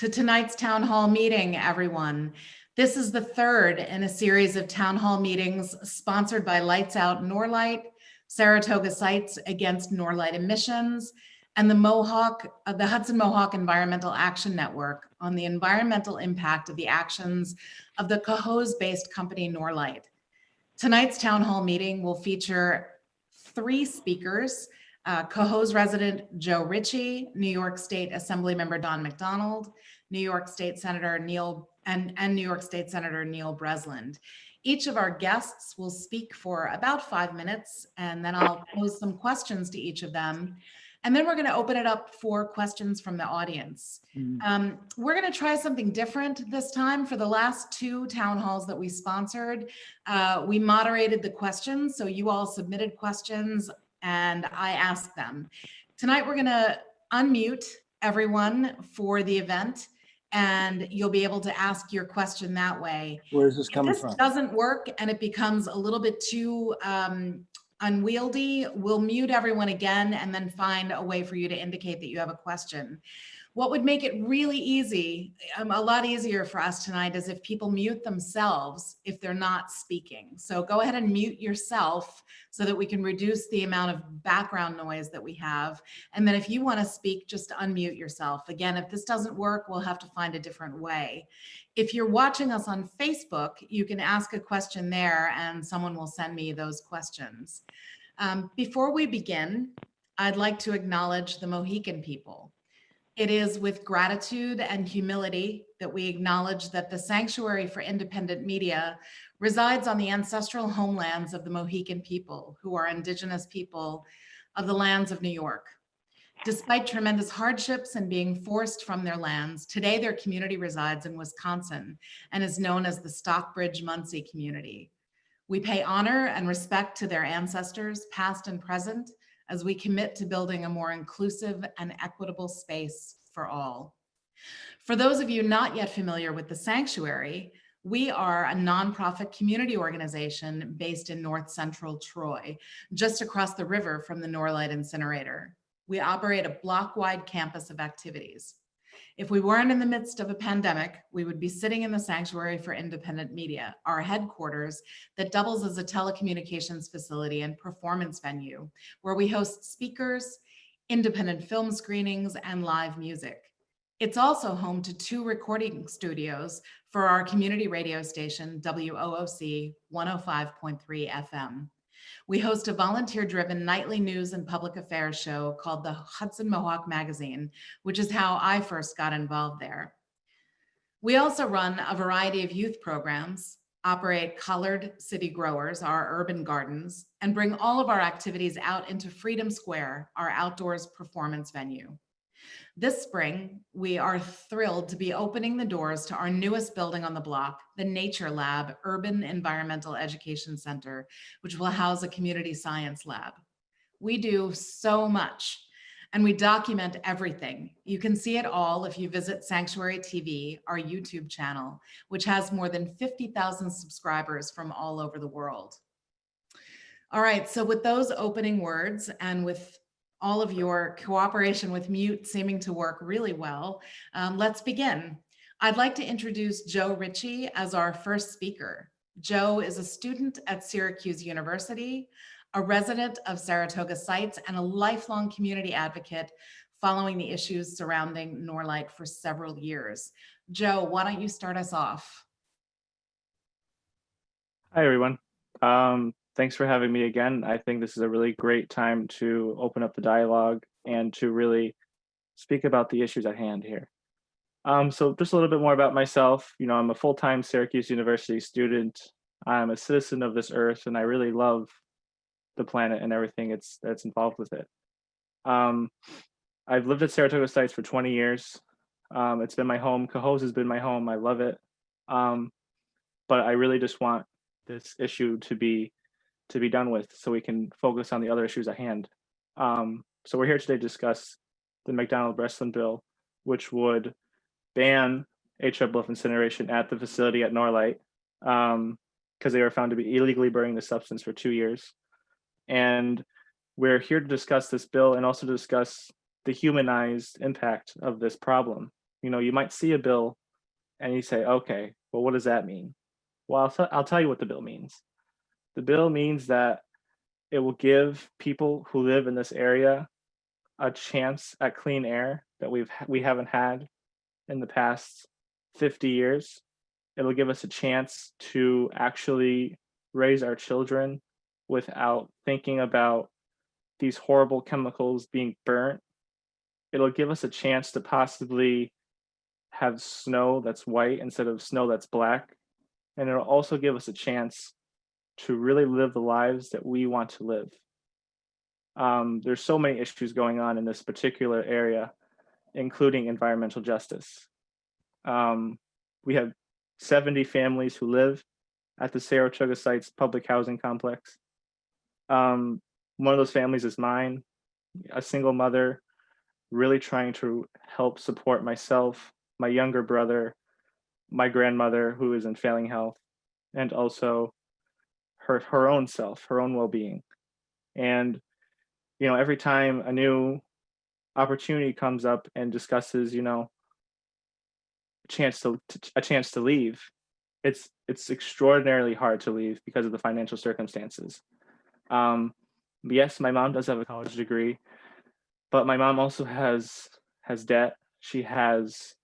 to tonight's town hall meeting, everyone. This is the third in a series of town hall meetings sponsored by Lights Out Norlite, Saratoga Sites Against Norlite Emissions, and the Hudson Mohawk Environmental Action Network on the environmental impact of the actions of the Cohoes-based company Norlite. Tonight's town hall meeting will feature three speakers: Cohoes resident Joe Ritchie, New York State Assemblymember Don McDonald, New York State Senator Neil and New York State Senator Neil Breslin. Each of our guests will speak for about 5 minutes, and then I'll pose some questions to each of them. And then we're going to open it up for questions from the audience. We're going to try something different this time. For the last two town halls that we sponsored, we moderated the questions. So you all submitted questions and I asked them. Tonight, we're going to unmute everyone for the event, and you'll be able to ask your question that way. Where is this coming from? If this doesn't work and it becomes a little bit too unwieldy, we'll mute everyone again and then find a way for you to indicate that you have a question. What would make it really easy, a lot easier for us tonight, is if people mute themselves if they're not speaking. So go ahead and mute yourself so that we can reduce the amount of background noise that we have. And then if you want to speak, just unmute yourself. Again, if this doesn't work, we'll have to find a different way. If you're watching us on Facebook, you can ask a question there and someone will send me those questions. Before we begin, I'd like to acknowledge the Mohican people. It is with gratitude and humility that we acknowledge that the Sanctuary for Independent Media resides on the ancestral homelands of the Mohican people, who are indigenous people of the lands of New York. Despite tremendous hardships and being forced from their lands, today their community resides in Wisconsin and is known as the Stockbridge-Muncie community. We pay honor and respect to their ancestors, past and present, as we commit to building a more inclusive and equitable space for all. For those of you not yet familiar with the Sanctuary, we are a nonprofit community organization based in North Central Troy, just across the river from the Norlite incinerator. We operate a block-wide campus of activities. If we weren't in the midst of a pandemic, we would be sitting in the Sanctuary for Independent Media, our headquarters that doubles as a telecommunications facility and performance venue, where we host speakers, independent film screenings, and live music. It's also home to 2 recording studios for our community radio station, WOOC 105.3 FM. We host a volunteer-driven nightly news and public affairs show called the Hudson Mohawk Magazine, which is how I first got involved there. We also run a variety of youth programs, operate Colored City Growers, our urban gardens, and bring all of our activities out into Freedom Square, our outdoors performance venue. This spring, we are thrilled to be opening the doors to our newest building on the block, the Nature Lab Urban Environmental Education Center, which will house a community science lab. We do so much, and we document everything. You can see it all if you visit Sanctuary TV, our YouTube channel, which has more than 50,000 subscribers from all over the world. All right, so with those opening words and with all of your cooperation with mute seeming to work really well, let's begin. I'd like to introduce Joe Ritchie as our first speaker. Joe is a student at Syracuse University, a resident of Saratoga Sites, and a lifelong community advocate following the issues surrounding Norlite for several years. Joe, why don't you start us off? Hi, everyone. Thanks for having me again. I think this is a really great time to open up the dialogue and to really speak about the issues at hand here. So just a little bit more about myself. You know, I'm a full-time Syracuse University student. I'm a citizen of this earth, and I really love the planet and everything that's involved with it. I've lived at Saratoga Sites for 20 years. It's been my home. Cohoes has been my home. I love it. But I really just want this issue to be done with so we can focus on the other issues at hand. So we're here today to discuss the McDonald-Breslin bill, which would ban HFBluff incineration at the facility at Norlite because they were found to be illegally burning the substance for 2 years. And we're here to discuss this bill and also to discuss the humanized impact of this problem. You might see a bill and you say, okay, well, what does that mean? Well, I'll tell you what the bill means. The bill means that it will give people who live in this area a chance at clean air that we haven't had in the past 50 years. It'll give us a chance to actually raise our children without thinking about these horrible chemicals being burnt. It'll give us a chance to possibly have snow that's white instead of snow that's black. And it'll also give us a chance to really live the lives that we want to live. There's so many issues going on in this particular area, including environmental justice. We have 70 families who live at the Saratoga site's public housing complex. One of those families is mine, a single mother, really trying to help support myself, my younger brother, my grandmother who is in failing health, and also her own self, her own well-being. And every time a new opportunity comes up and discusses, a chance to leave, it's extraordinarily hard to leave because of the financial circumstances. Yes, my mom does have a college degree, but my mom also has debt. She has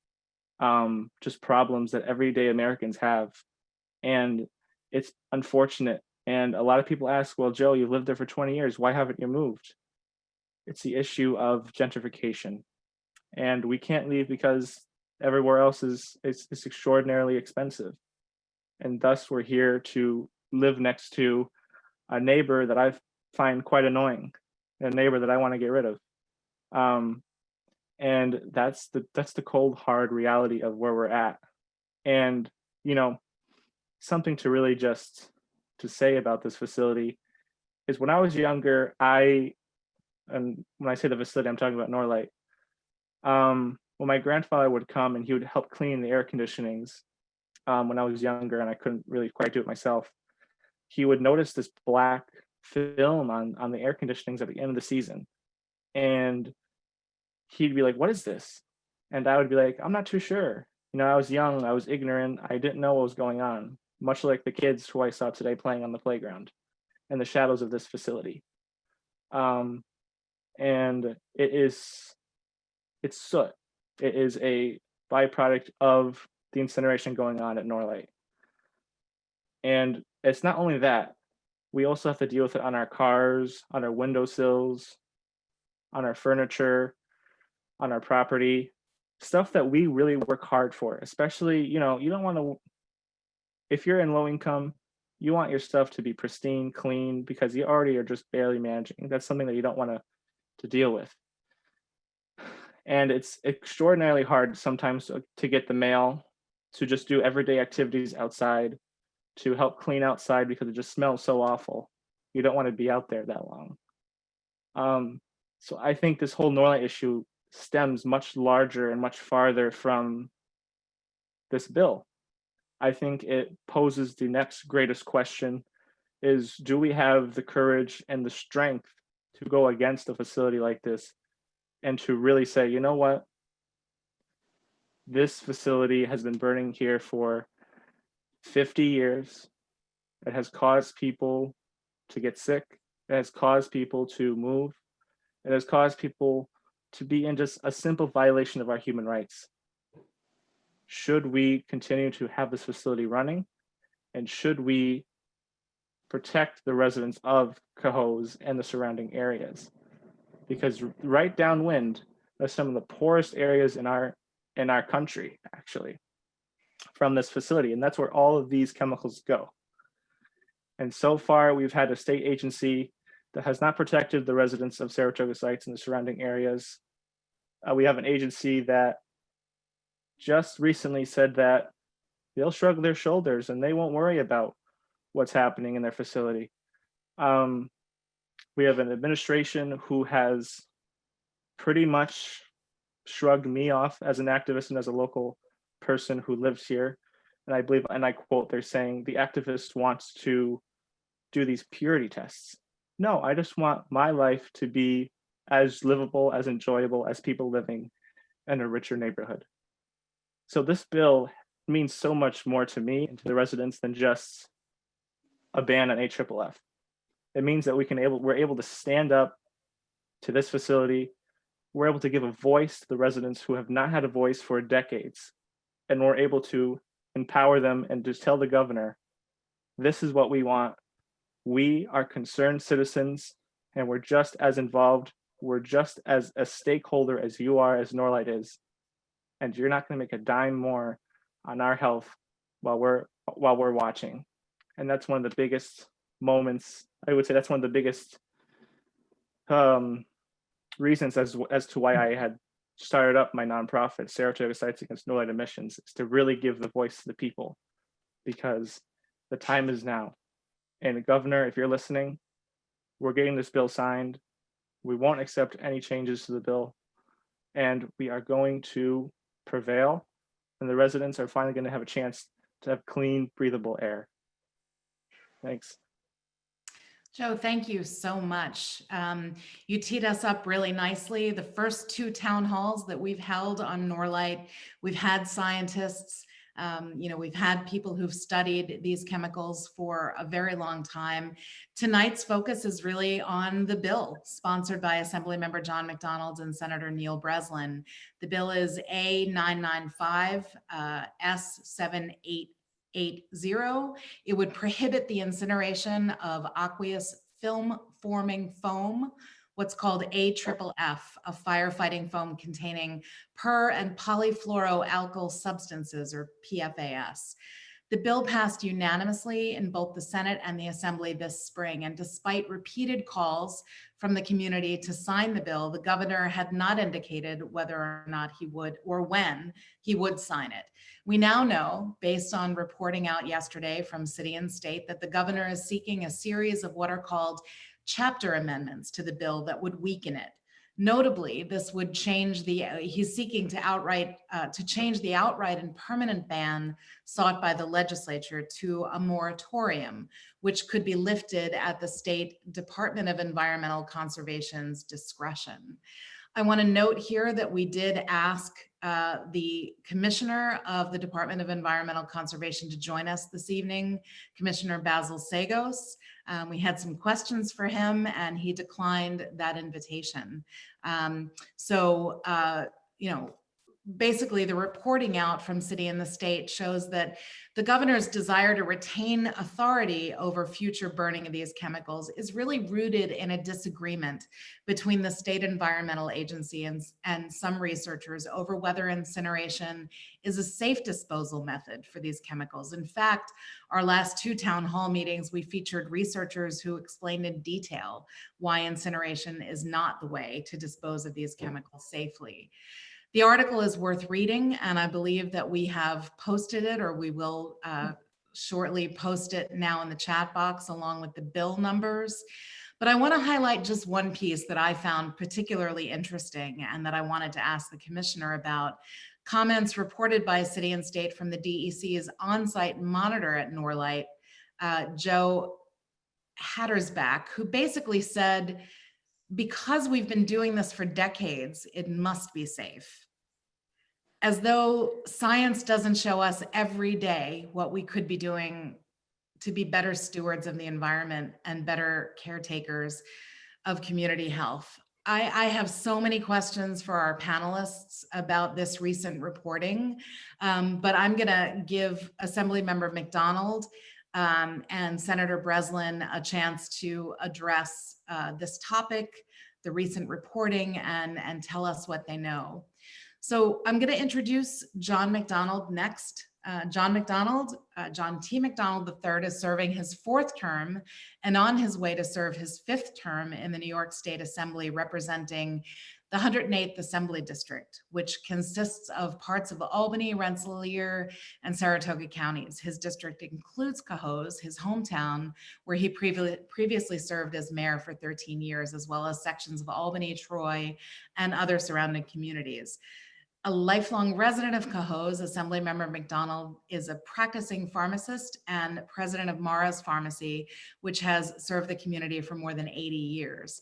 just problems that everyday Americans have, and it's unfortunate. And a lot of people ask, well, Joe, you've lived there for 20 years. Why haven't you moved? It's the issue of gentrification. And we can't leave because everywhere else is extraordinarily expensive. And thus we're here to live next to a neighbor that I find quite annoying, a neighbor that I want to get rid of. And that's the cold, hard reality of where we're at. And, something to really just to say about this facility is when I was younger, and when I say the facility, I'm talking about Norlite. When my grandfather would come and he would help clean the air conditionings when I was younger and I couldn't really quite do it myself, he would notice this black film on the air conditionings at the end of the season. And he'd be like, what is this? And I would be like, I'm not too sure. I was young, I was ignorant, I didn't know what was going on, much like the kids who I saw today playing on the playground in the shadows of this facility. And it's soot. It is a byproduct of the incineration going on at Norlite. And it's not only that, we also have to deal with it on our cars, on our windowsills, on our furniture, on our property, stuff that we really work hard for. Especially, you don't want to, if you're in low income, you want your stuff to be pristine, clean, because you already are just barely managing. That's something that you don't want to deal with. And it's extraordinarily hard sometimes to get the mail, to just do everyday activities outside, to help clean outside because it just smells so awful. You don't want to be out there that long. So I think this whole Norlite issue stems much larger and much farther from this bill. I think it poses the next greatest question is, do we have the courage and the strength to go against a facility like this and to really say, you know what? This facility has been burning here for 50 years. It has caused people to get sick. It has caused people to move. It has caused people to be in just a simple violation of our human rights. Should we continue to have this facility running? And should we protect the residents of Cohoes and the surrounding areas? Because right downwind are some of the poorest areas in our country, actually, from this facility. And that's where all of these chemicals go. And so far, we've had a state agency that has not protected the residents of Saratoga sites and the surrounding areas. We have an agency that just recently said that they'll shrug their shoulders and they won't worry about what's happening in their facility. We have an administration who has pretty much shrugged me off as an activist and as a local person who lives here. And I believe, and I quote, they're saying the activist wants to do these purity tests. No, I just want my life to be as livable, as enjoyable as people living in a richer neighborhood. So this bill means so much more to me and to the residents than just a ban on AFFF. It means that we're able to stand up to this facility. We're able to give a voice to the residents who have not had a voice for decades. And we're able to empower them and just tell the governor, this is what we want. We are concerned citizens, and we're just as involved. We're just as a stakeholder as you are, as Norlite is. And you're not going to make a dime more on our health while we're watching. And that's one of the biggest moments. I would say that's one of the biggest reasons as to why I had started up my nonprofit, Saratoga Sites Against Norlite Emissions, is to really give the voice to the people, because the time is now. And Governor, if you're listening, we're getting this bill signed. We won't accept any changes to the bill, and we are going to prevail, and the residents are finally going to have a chance to have clean, breathable air. Thanks. Joe, thank you so much. You teed us up really nicely. The first two town halls that we've held on Norlite, we've had scientists, we've had people who've studied these chemicals for a very long time. Tonight's focus is really on the bill sponsored by Assemblymember John McDonald and Senator Neil Breslin. The bill is A995 S7880. It would prohibit the incineration of aqueous film-forming foam, what's called AFFF, a firefighting foam containing per- and polyfluoroalkyl substances, or PFAS. The bill passed unanimously in both the Senate and the Assembly this spring, and despite repeated calls from the community to sign the bill, the governor had not indicated whether or not he would, or when he would sign it. We now know, based on reporting out yesterday from city and state, that the governor is seeking a series of what are called chapter amendments to the bill that would weaken it. Notably, this would change he's seeking to change the outright and permanent ban sought by the legislature to a moratorium, which could be lifted at the State Department of Environmental Conservation's discretion. I want to note here that we did ask the Commissioner of the Department of Environmental Conservation to join us this evening, Commissioner Basil Seggos. We had some questions for him and he declined that invitation. Basically the reporting out from city and the state shows that the governor's desire to retain authority over future burning of these chemicals is really rooted in a disagreement between the state environmental agency and some researchers over whether incineration is a safe disposal method for these chemicals. In fact, our last two town hall meetings, we featured researchers who explained in detail why incineration is not the way to dispose of these chemicals safely. The article is worth reading, and I believe that we have posted it, or we will shortly post it now in the chat box along with the bill numbers. But I want to highlight just one piece that I found particularly interesting and that I wanted to ask the commissioner about. Comments reported by city and state from the DEC's on-site monitor at Norlite, Joe Hattersback, who basically said, because we've been doing this for decades, it must be safe. As though science doesn't show us every day what we could be doing to be better stewards of the environment and better caretakers of community health. I have so many questions for our panelists about this recent reporting, but I'm gonna give Assemblymember McDonald and Senator Breslin a chance to address this topic, the recent reporting, and tell us what they know. So I'm going to introduce John McDonald next. John T. McDonald III is serving his fourth term and on his way to serve his fifth term in the New York State Assembly, representing the 108th Assembly District, which consists of parts of Albany, Rensselaer, and Saratoga counties. His district includes Cohoes, his hometown, where he previously served as mayor for 13 years, as well as sections of Albany, Troy, and other surrounding communities. A lifelong resident of Cohoes, Assemblymember McDonald is a practicing pharmacist and president of Mara's Pharmacy, which has served the community for more than 80 years.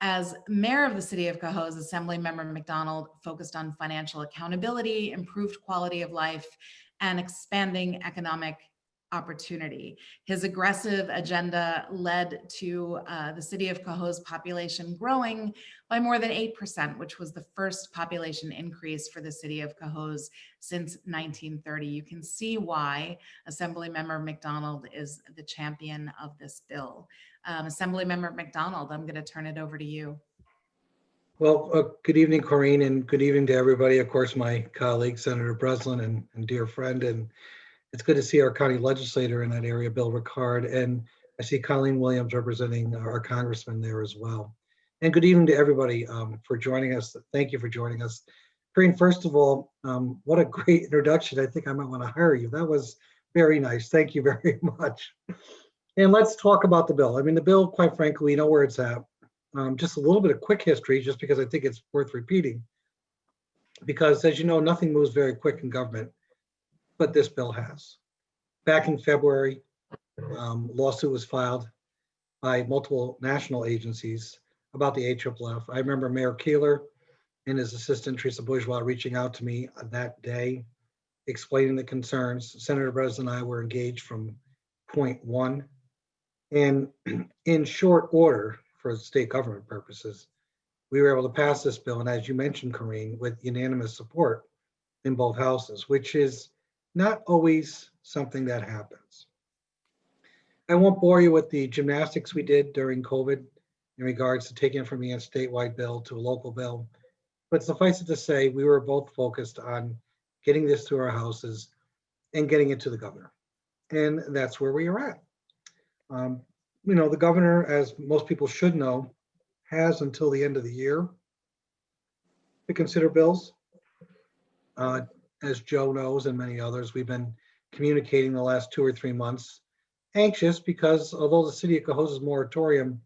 As mayor of the city of Cohoes, Assemblymember McDonald focused on financial accountability, improved quality of life, and expanding economic opportunity. His aggressive agenda led to the city of Cohoes population growing by more than 8%, which was the first population increase for the city of Cohoes since 1930. You can see why Assemblymember McDonald is the champion of this bill. Assemblymember McDonald, I'm going to turn it over to you. Well, good evening, Corinne, and good evening to everybody. Of course, my colleague, Senator Breslin, and dear friend. And it's good to see our county legislator in that area, Bill Ricard. And I see Colleen Williams representing our congressman there as well. And good evening to everybody for joining us. Thank you for joining us. Corinne, first of all, what a great introduction. I think I might want to hire you. That was very nice. Thank you very much. And let's talk about the bill. I mean, the bill, quite frankly, we know where it's at. Just a little bit of quick history, just because I think it's worth repeating. Because as you know, nothing moves very quick in government, but this bill has. Back in February, lawsuit was filed by multiple national agencies about the AFFF. I remember Mayor Keeler and his assistant, Teresa Bourgeois, reaching out to me that day, explaining the concerns. Senator Breslin and I were engaged from point one. And in short order, for state government purposes, we were able to pass this bill. And as you mentioned, Corinne, with unanimous support in both houses, which is not always something that happens. I won't bore you with the gymnastics we did during COVID in regards to taking from a statewide bill to a local bill. But suffice it to say, we were both focused on getting this through our houses and getting it to the governor. And that's where we are at. You know, the governor, as most people should know, has until the end of the year to consider bills. As Joe knows and many others, we've been communicating the last 2 or 3 months, anxious because although the city of Cohoes' moratorium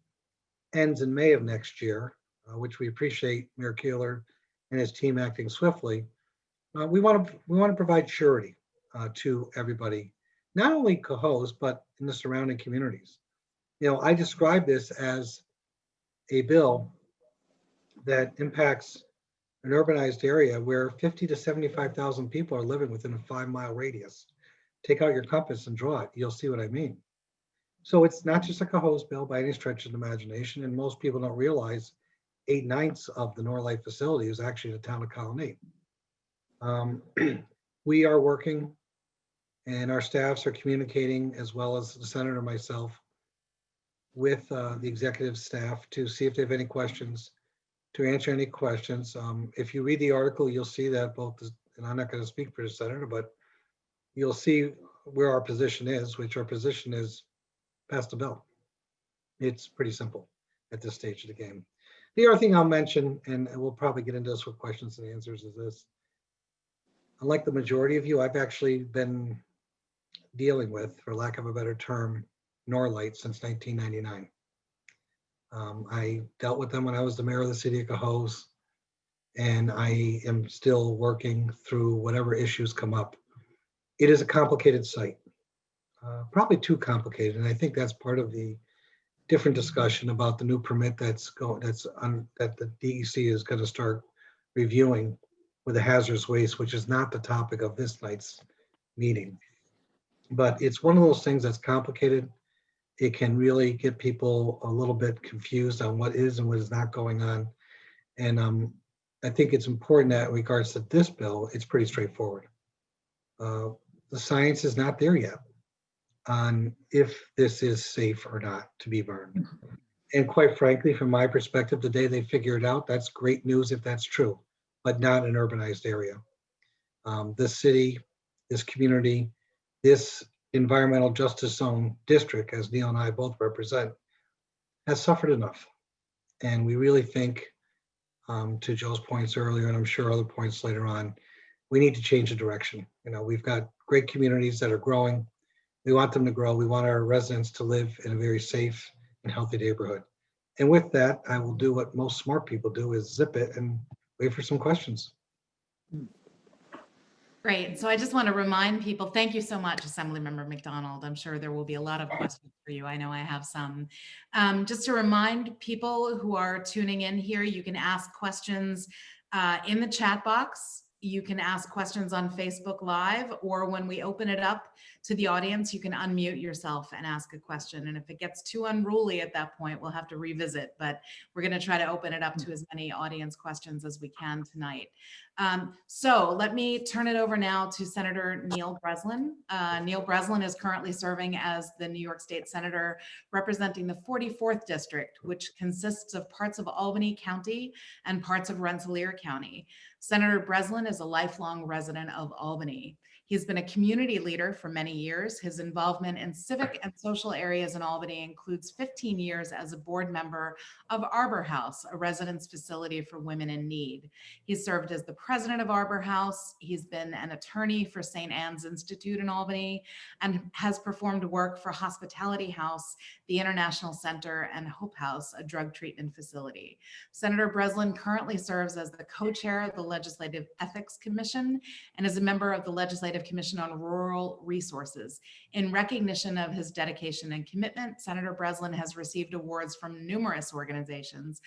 ends in May of next year, which we appreciate Mayor Keeler and his team acting swiftly, we want to provide surety to everybody, not only Cohoes, but in the surrounding communities. You know, I describe this as a bill that impacts an urbanized area where 50 to 75,000 people are living within a 5-mile radius. Take out your compass and draw it, you'll see what I mean. So it's not just a Cohoes bill by any stretch of the imagination, and most people don't realize 8/9 of the Norlite facility is actually the town of Colony. We are working, and our staffs are communicating, as well as the senator and myself, with the executive staff to see if they have any questions, to answer any questions. If you read the article, you'll see that and I'm not going to speak for the senator, but you'll see where our position is, which our position is pass the bill. It's pretty simple at this stage of the game. The other thing I'll mention, and we'll probably get into this with questions and answers, is this. Unlike the majority of you, I've actually been dealing with, for lack of a better term, Norlite since 1999. I dealt with them when I was the mayor of the city of Cohoes, and I am still working through whatever issues come up. It is a complicated site, probably too complicated, and I think that's part of the different discussion about the new permit that the DEC is going to start reviewing with the hazardous waste, which is not the topic of this night's meeting. But it's one of those things that's complicated. It can really get people a little bit confused on what is and what is not going on. And I think it's important that in regards to this bill, it's pretty straightforward. The science is not there yet on if this is safe or not to be burned. And quite frankly, from my perspective, the day they figure it out, that's great news if that's true, but not an urbanized area. This city, this community, this environmental justice zone district, as Neil and I both represent, has suffered enough. And we really think, to Joe's points earlier, and I'm sure other points later on, we need to change the direction. You know, we've got great communities that are growing. We want them to grow. We want our residents to live in a very safe and healthy neighborhood. And with that, I will do what most smart people do, is zip it and wait for some questions. Great. So I just want to remind people, thank you so much, Assemblymember McDonald. I'm sure there will be a lot of questions for you. I know I have some. Just to remind people who are tuning in here, you can ask questions in the chat box. You can ask questions on Facebook Live, or when we open it up to the audience, you can unmute yourself and ask a question. And if it gets too unruly at that point, we'll have to revisit, but we're going to try to open it up to as many audience questions as we can tonight. So let me turn it over now to Senator Neil Breslin. Neil Breslin is currently serving as the New York State Senator representing the 44th District, which consists of parts of Albany County and parts of Rensselaer County. Senator Breslin is a lifelong resident of Albany. He's been a community leader for many years. His involvement in civic and social areas in Albany includes 15 years as a board member of Arbor House, a residence facility for women in need. He's served as the president of Arbor House. He's been an attorney for St. Anne's Institute in Albany and has performed work for Hospitality House, the International Center, and Hope House, a drug treatment facility. Senator Breslin currently serves as the co-chair of the Legislative Ethics Commission and is a member of the Legislative Commission on Rural Resources. In recognition of his dedication and commitment, Senator Breslin has received awards from numerous organizations,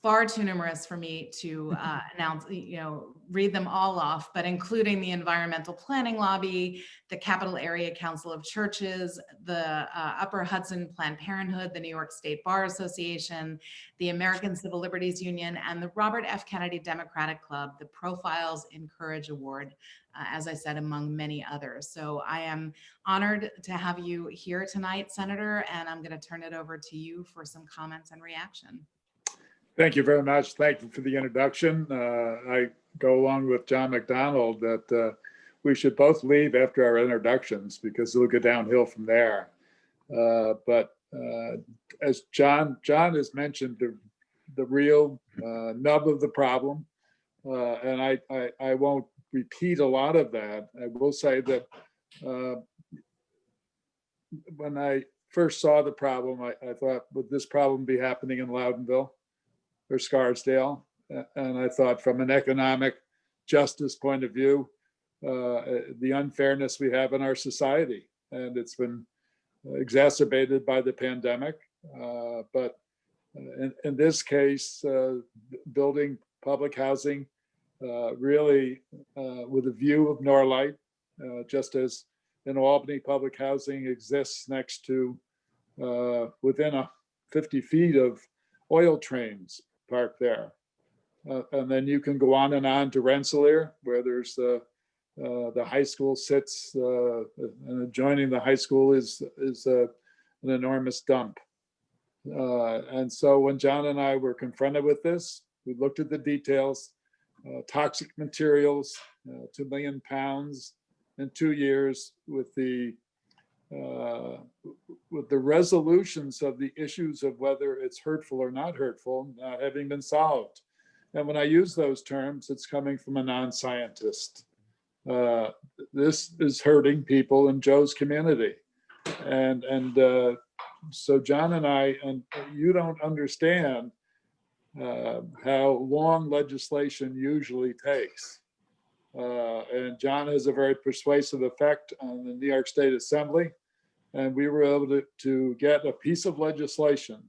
far too numerous for me to read them all off, but including the Environmental Planning Lobby, the Capital Area Council of Churches, the Upper Hudson Planned Parenthood, the New York State Bar Association, the American Civil Liberties Union, and the Robert F. Kennedy Democratic Club, the Profiles in Courage Award, as I said, among many others. So I am honored to have you here tonight, Senator, and I'm going to turn it over to you for some comments and reaction. Thank you very much. Thank you for the introduction. I go along with John McDonald that we should both leave after our introductions because it'll go downhill from there. But as John has mentioned, the real nub of the problem, and I won't repeat a lot of that. I will say that when I first saw the problem, I thought, would this problem be happening in Loudonville or Scarsdale? And I thought from an economic justice point of view, the unfairness we have in our society, and it's been exacerbated by the pandemic. But in this case, building public housing really with a view of Norlite, just as in Albany, public housing exists next to within 50 feet of oil trains parked there. And then you can go on to Rensselaer, where there's the high school sits, and adjoining the high school is an enormous dump. And so when John and I were confronted with this, we looked at the details, toxic materials, 2 million pounds in 2 years, with the resolutions of the issues of whether it's hurtful or not hurtful not having been solved. And when I use those terms, it's coming from a non-scientist. This is hurting people in Joe's community. And so John and I, and you don't understand how long legislation usually takes. And John has a very persuasive effect on the New York State Assembly. And we were able to get a piece of legislation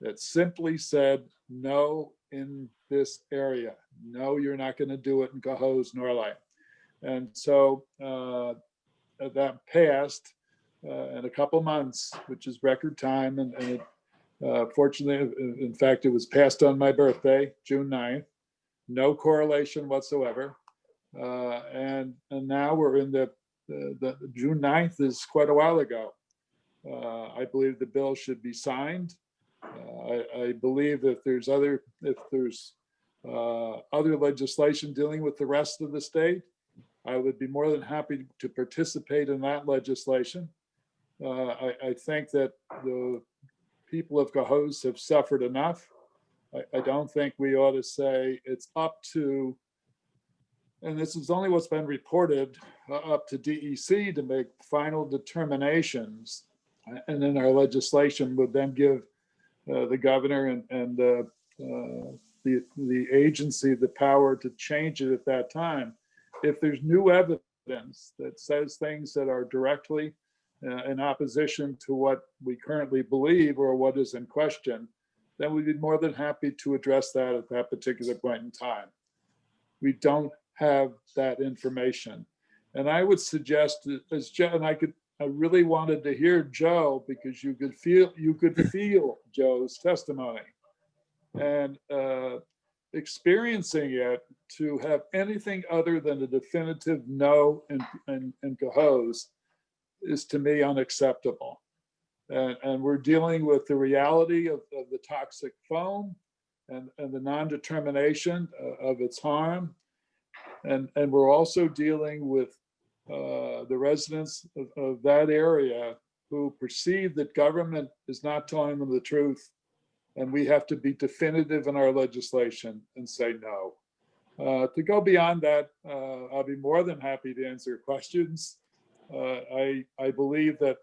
that simply said, no, in this area. No, you're not going to do it in Cohoes Norlite. And so that passed in a couple months, which is record time. And it, fortunately, in fact, it was passed on my birthday, June 9th. No correlation whatsoever. And now we're in the June 9th is quite a while ago. I believe the bill should be signed. I believe if there's other legislation dealing with the rest of the state, I would be more than happy to participate in that legislation. I think that the people of Cohoes have suffered enough. I don't think we ought to say it's up to, and this is only what's been reported, up to DEC to make final determinations. And then our legislation would then give the governor and the agency the power to change it at that time. if there's new evidence that says things that are directly in opposition to what we currently believe or what is in question, then we'd be more than happy to address that at that particular point in time. We don't have that information. And I would suggest, as Joe, and I really wanted to hear Joe, because you could feel Joe's testimony, and experiencing it, to have anything other than a definitive no in Cohoes is, to me, unacceptable. And we're dealing with the reality of the toxic foam and the non-determination of its harm. And we're also dealing with the residents of that area who perceive that government is not telling them the truth. And we have to be definitive in our legislation and say no. To go beyond that, I'll be more than happy to answer questions. I believe that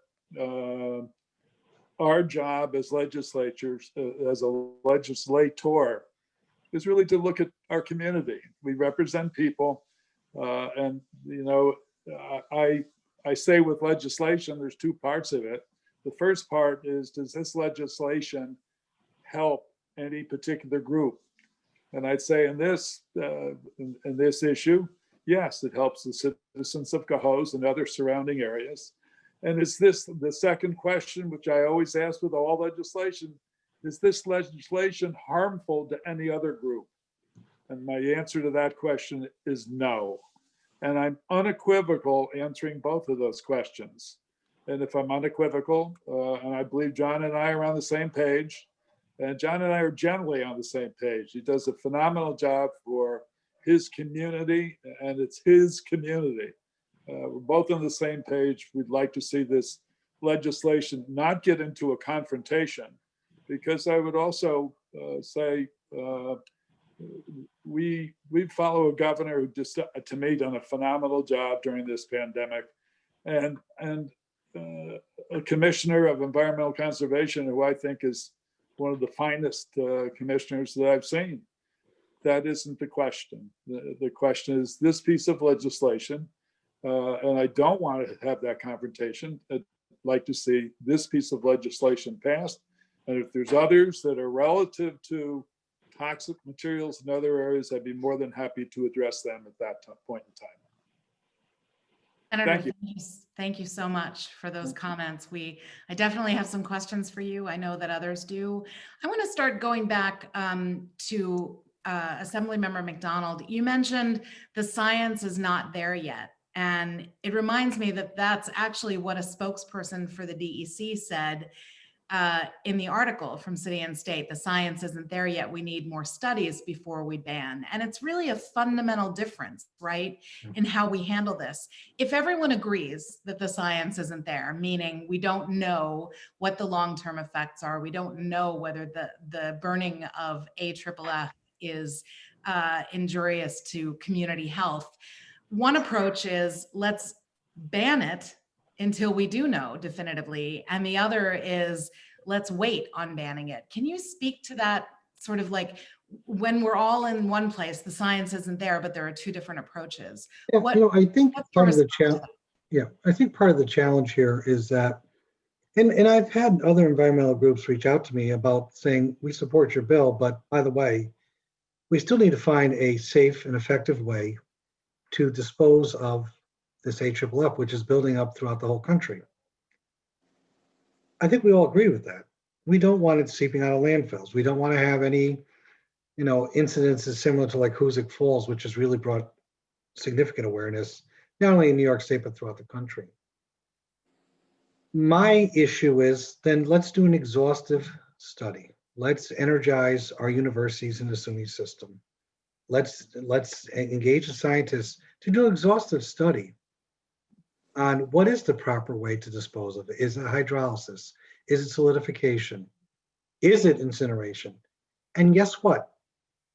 our job as legislators, as a legislator, is really to look at our community. We represent people, and you know, I say with legislation, there's two parts of it. The first part is, does this legislation help any particular group? And I'd say in this issue, yes, it helps the citizens of Cohoes and other surrounding areas. And is this the second question, which I always ask with all legislation, is this legislation harmful to any other group? And my answer to that question is no. And I'm unequivocal answering both of those questions. And if I'm unequivocal, and I believe John and I are on the same page, and John and I are generally on the same page. He does a phenomenal job for his community, and it's his community. We're both on the same page. We'd like to see this legislation not get into a confrontation, because I would also say we follow a governor who just, to me, done a phenomenal job during this pandemic, and a commissioner of environmental conservation who I think is one of the finest commissioners that I've seen. That isn't the question. The question is this piece of legislation, and I don't want to have that confrontation. I'd like to see this piece of legislation passed. And if there's others that are relative to toxic materials in other areas, I'd be more than happy to address them at that point in time. Senator, thank you so much for those comments. I definitely have some questions for you. I know that others do. I want to start going back to Assemblymember McDonald. You mentioned the science is not there yet. And it reminds me that that's actually what a spokesperson for the DEC said in the article from City and State. The science isn't there yet. We need more studies before we ban. And it's really a fundamental difference, right, in how we handle this. If everyone agrees that the science isn't there, meaning we don't know what the long-term effects are, we don't know whether the burning of AFFF is injurious to community health, one approach is let's ban it until we do know definitively. And the other is let's wait on banning it. Can you speak to that, sort of like when we're all in one place, the science isn't there, but there are two different approaches? Yeah, I think part of the challenge. Yeah, I think part of the challenge here is that, and I've had other environmental groups reach out to me about saying, we support your bill, but by the way, we still need to find a safe and effective way to dispose of this AFFF, which is building up throughout the whole country. I think we all agree with that. We don't want it seeping out of landfills. We don't want to have any, incidences similar to like Hoosick Falls, which has really brought significant awareness, not only in New York State, but throughout the country. My issue is then let's do an exhaustive study. Let's energize our universities in the SUNY system. Let's engage the scientists to do an exhaustive study on what is the proper way to dispose of it. Is it hydrolysis? Is it solidification? Is it incineration? And guess what?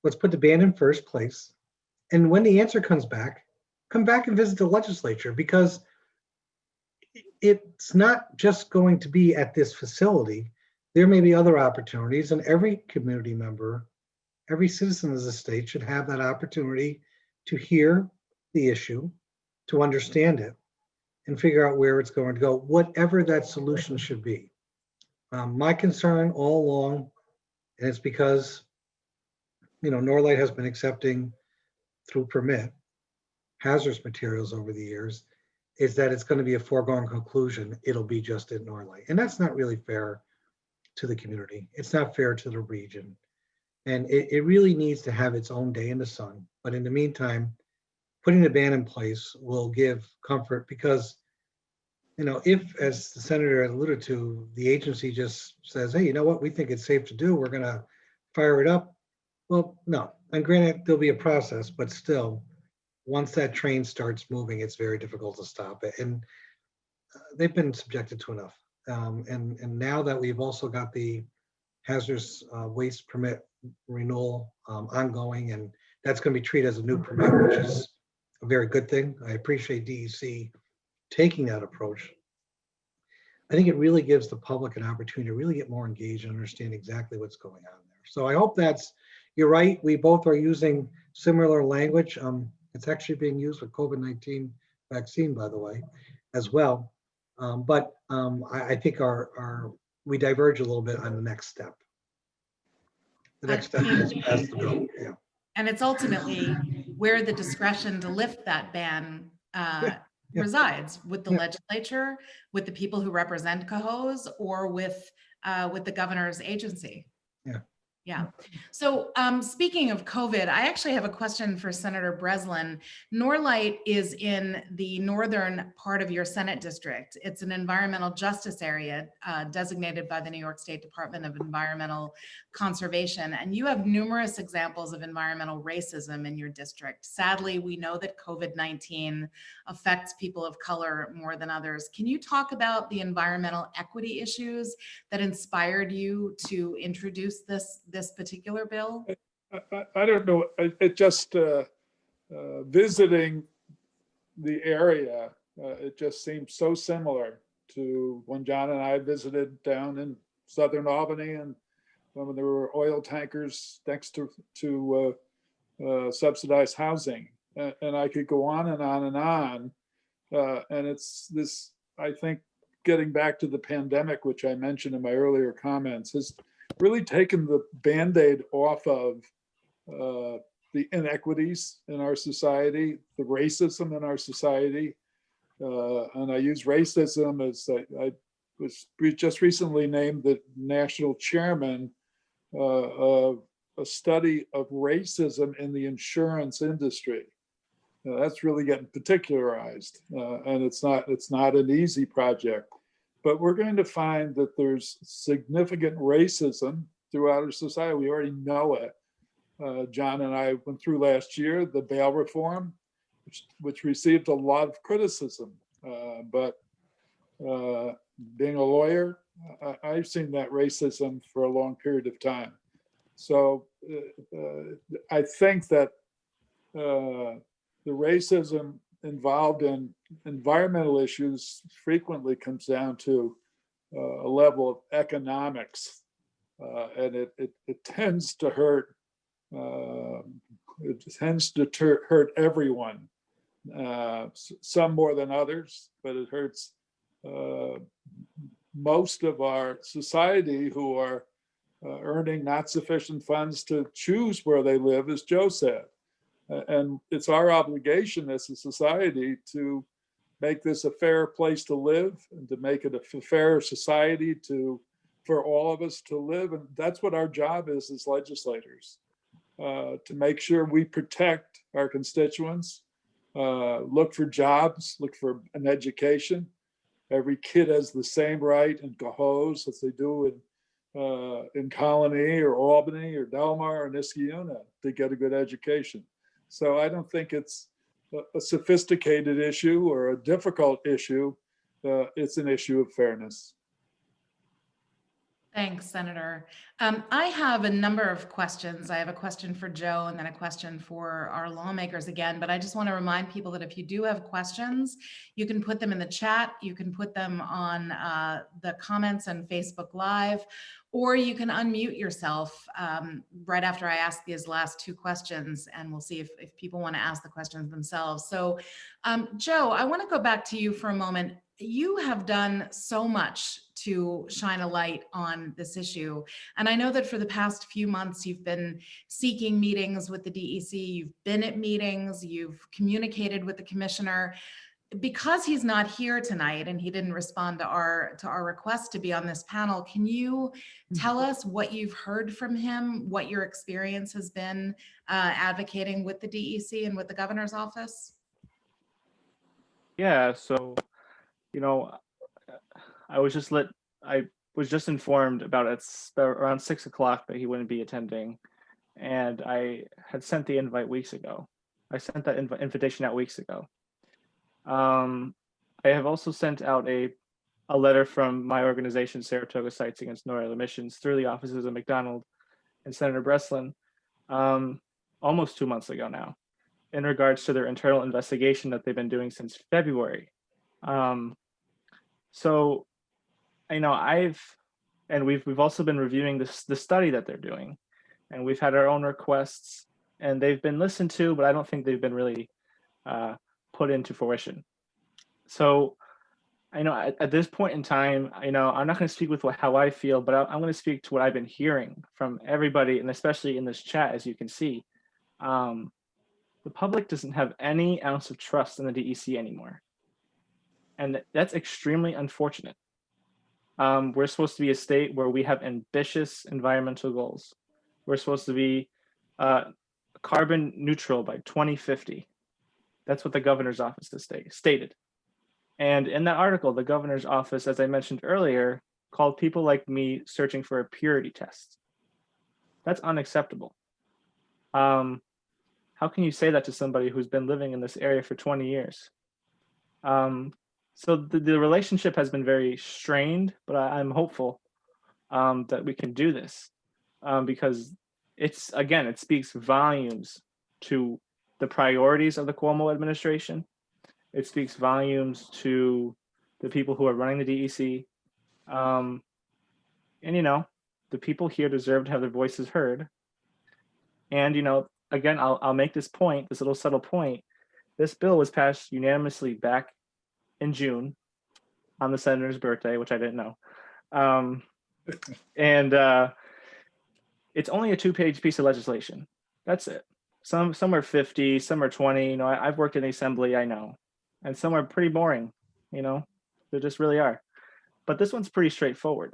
Let's put the ban in first place. And when the answer comes back, come back and visit the legislature, because it's not just going to be at this facility. There may be other opportunities, and every community member, every citizen of the state should have that opportunity to hear the issue, to understand it, and figure out where it's going to go, whatever that solution should be. My concern all along, and it's because, Norlite has been accepting through permit hazardous materials over the years, is that it's going to be a foregone conclusion. It'll be just at Norlite. And that's not really fair to the community. It's not fair to the region. And it really needs to have its own day in the sun. But in the meantime, putting a ban in place will give comfort because, if, as the senator alluded to, the agency just says, hey, you know what, we think it's safe to do, we're going to fire it up. Well, no. And granted, there'll be a process, but still, once that train starts moving, it's very difficult to stop it. And they've been subjected to enough. And now that we've also got the hazardous waste permit renewal ongoing, and that's going to be treated as a new permit, which is a very good thing. I appreciate DEC taking that approach. I think it really gives the public an opportunity to really get more engaged and understand exactly what's going on there. So I hope you're right. We both are using similar language. It's actually being used with COVID-19 vaccine, by the way, as well. But I think we diverge a little bit on the next step. The next step is to pass the bill. Yeah. And it's ultimately where the discretion to lift that ban resides, with the legislature, with the people who represent Cohoes, or with the governor's agency. Yeah. Yeah. So speaking of COVID, I actually have a question for Senator Breslin. Norlite is in the northern part of your Senate district. It's an environmental justice area designated by the New York State Department of Environmental Conservation. And you have numerous examples of environmental racism in your district. Sadly, we know that COVID-19 affects people of color more than others. Can you talk about the environmental equity issues that inspired you to introduce this particular bill? I don't know. It just visiting the area, it just seemed so similar to when John and I visited down in southern Albany, and when there were oil tankers next to subsidized housing. And I could go on and on and on. And it's this, I think, getting back to the pandemic, which I mentioned in my earlier comments, has really taken the Band-Aid off of the inequities in our society, the racism in our society. And I use racism as I was just recently named the national chairman of a study of racism in the insurance industry. That's really getting particularized, and it's not an easy project. But we're going to find that there's significant racism throughout our society. We already know it. John and I went through last year the bail reform, which received a lot of criticism. But being a lawyer, I've seen that racism for a long period of time. So I think that the racism involved in environmental issues frequently comes down to a level of economics, and it tends to hurt. It tends to hurt everyone, some more than others, but it hurts most of our society who are earning not sufficient funds to choose where they live, as Joe said. And it's our obligation as a society to make this a fair place to live and to make it a fair society for all of us to live. And that's what our job is as legislators, to make sure we protect our constituents, look for jobs, look for an education. Every kid has the same right in Cohoes as they do in Colony or Albany or Delmar or Niskayuna to get a good education. So I don't think it's a sophisticated issue or a difficult issue. It's an issue of fairness. Thanks, Senator. I have a number of questions. I have a question for Joe and then a question for our lawmakers again, but I just want to remind people that if you do have questions, you can put them in the chat, you can put them on the comments on Facebook Live, or you can unmute yourself right after I ask these last two questions, and we'll see if people want to ask the questions themselves. So Joe, I want to go back to you for a moment. You have done so much to shine a light on this issue. And I know that for the past few months, you've been seeking meetings with the DEC, you've been at meetings, you've communicated with the commissioner. Because he's not here tonight and he didn't respond to our request to be on this panel, can you tell us what you've heard from him, what your experience has been advocating with the DEC and with the governor's office? Yeah, so, you know, I was just informed about around 6 o'clock that he wouldn't be attending. And I had sent the invite weeks ago. I sent that invitation out weeks ago. I have also sent out a letter from my organization, Saratoga Sites Against Norlite Emissions, through the offices of McDonald and Senator Breslin, almost 2 months ago now, in regards to their internal investigation that they've been doing since February. So, you know, we've also been reviewing the study that they're doing, and we've had our own requests, and they've been listened to, but I don't think they've been really put into fruition. So, I know at this point in time, you know, I'm not going to speak with how I feel, but I'm going to speak to what I've been hearing from everybody, and especially in this chat, as you can see. The public doesn't have any ounce of trust in the DEC anymore. And that's extremely unfortunate. We're supposed to be a state where we have ambitious environmental goals. We're supposed to be carbon neutral by 2050. That's what the governor's office has stated. And in that article, the governor's office, as I mentioned earlier, called people like me searching for a purity test. That's unacceptable. How can you say that to somebody who's been living in this area for 20 years? So the relationship has been very strained, but I'm hopeful that we can do this because it speaks volumes to the priorities of the Cuomo administration. It speaks volumes to the people who are running the DEC. And, you know, the people here deserve to have their voices heard. And, you know, again, I'll make this point, this little subtle point. This bill was passed unanimously back in June on the senator's birthday, which I didn't know. It's only a 2-page piece of legislation. That's it. Some are 50, some are 20. You know, I've worked in the assembly, I know. And some are pretty boring, you know, they just really are. But this one's pretty straightforward.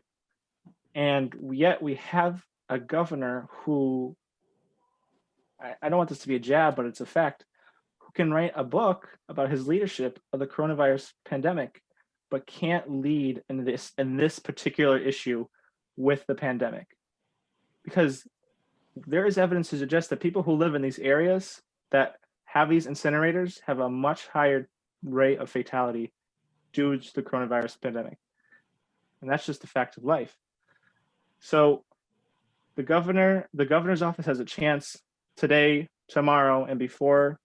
And yet we have a governor who, I don't want this to be a jab, but it's a fact, who can write a book about his leadership of the coronavirus pandemic, but can't lead in this particular issue with the pandemic. Because there is evidence to suggest that people who live in these areas that have these incinerators have a much higher rate of fatality due to the coronavirus pandemic. And that's just a fact of life. So the governor's office has a chance today, tomorrow, and before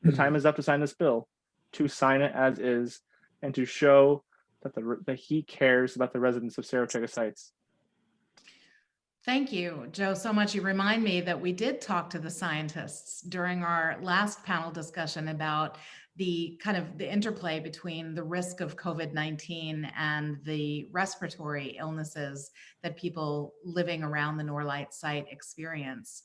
the time is up to sign this bill, to sign it as is and to show that he cares about the residents of Saratoga Sites. Thank you, Joe, so much. You remind me that we did talk to the scientists during our last panel discussion about the interplay between the risk of COVID-19 and the respiratory illnesses that people living around the Norlite site experience.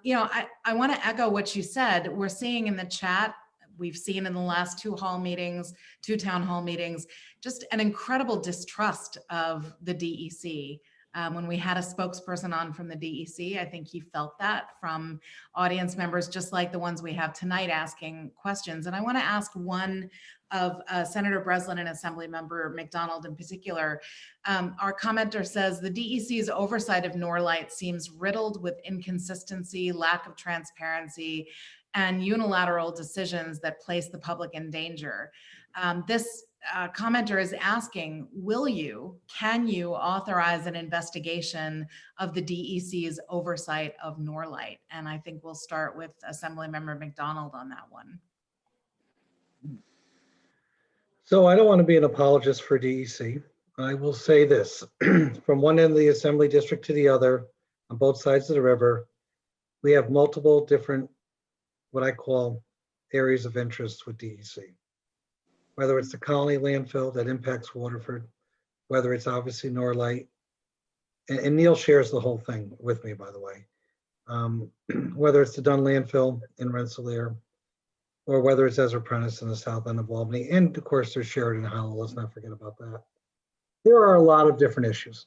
You know, I want to echo what you said. We're seeing in the chat, we've seen in the last two town hall meetings, just an incredible distrust of the DEC. When we had a spokesperson on from the DEC, I think he felt that from audience members, just like the ones we have tonight asking questions. And I want to ask one of Senator Breslin and Assemblymember McDonald in particular. Our commenter says the DEC's oversight of Norlite seems riddled with inconsistency, lack of transparency, and unilateral decisions that place the public in danger. This commenter is asking, can you authorize an investigation of the DEC's oversight of Norlite? And I think we'll start with Assemblymember McDonald on that one. So I don't want to be an apologist for DEC. I will say this, from one end of the Assembly District to the other, on both sides of the river, we have multiple different, what I call areas of interest with DEC. Whether it's the Colony landfill that impacts Waterford, whether it's obviously Norlite, and Neil shares the whole thing with me, by the way. Whether it's the Dunn landfill in Rensselaer, or whether it's Ezra Prentice in the south end of Albany, and of course there's Sheridan Hollow, let's not forget about that. There are a lot of different issues.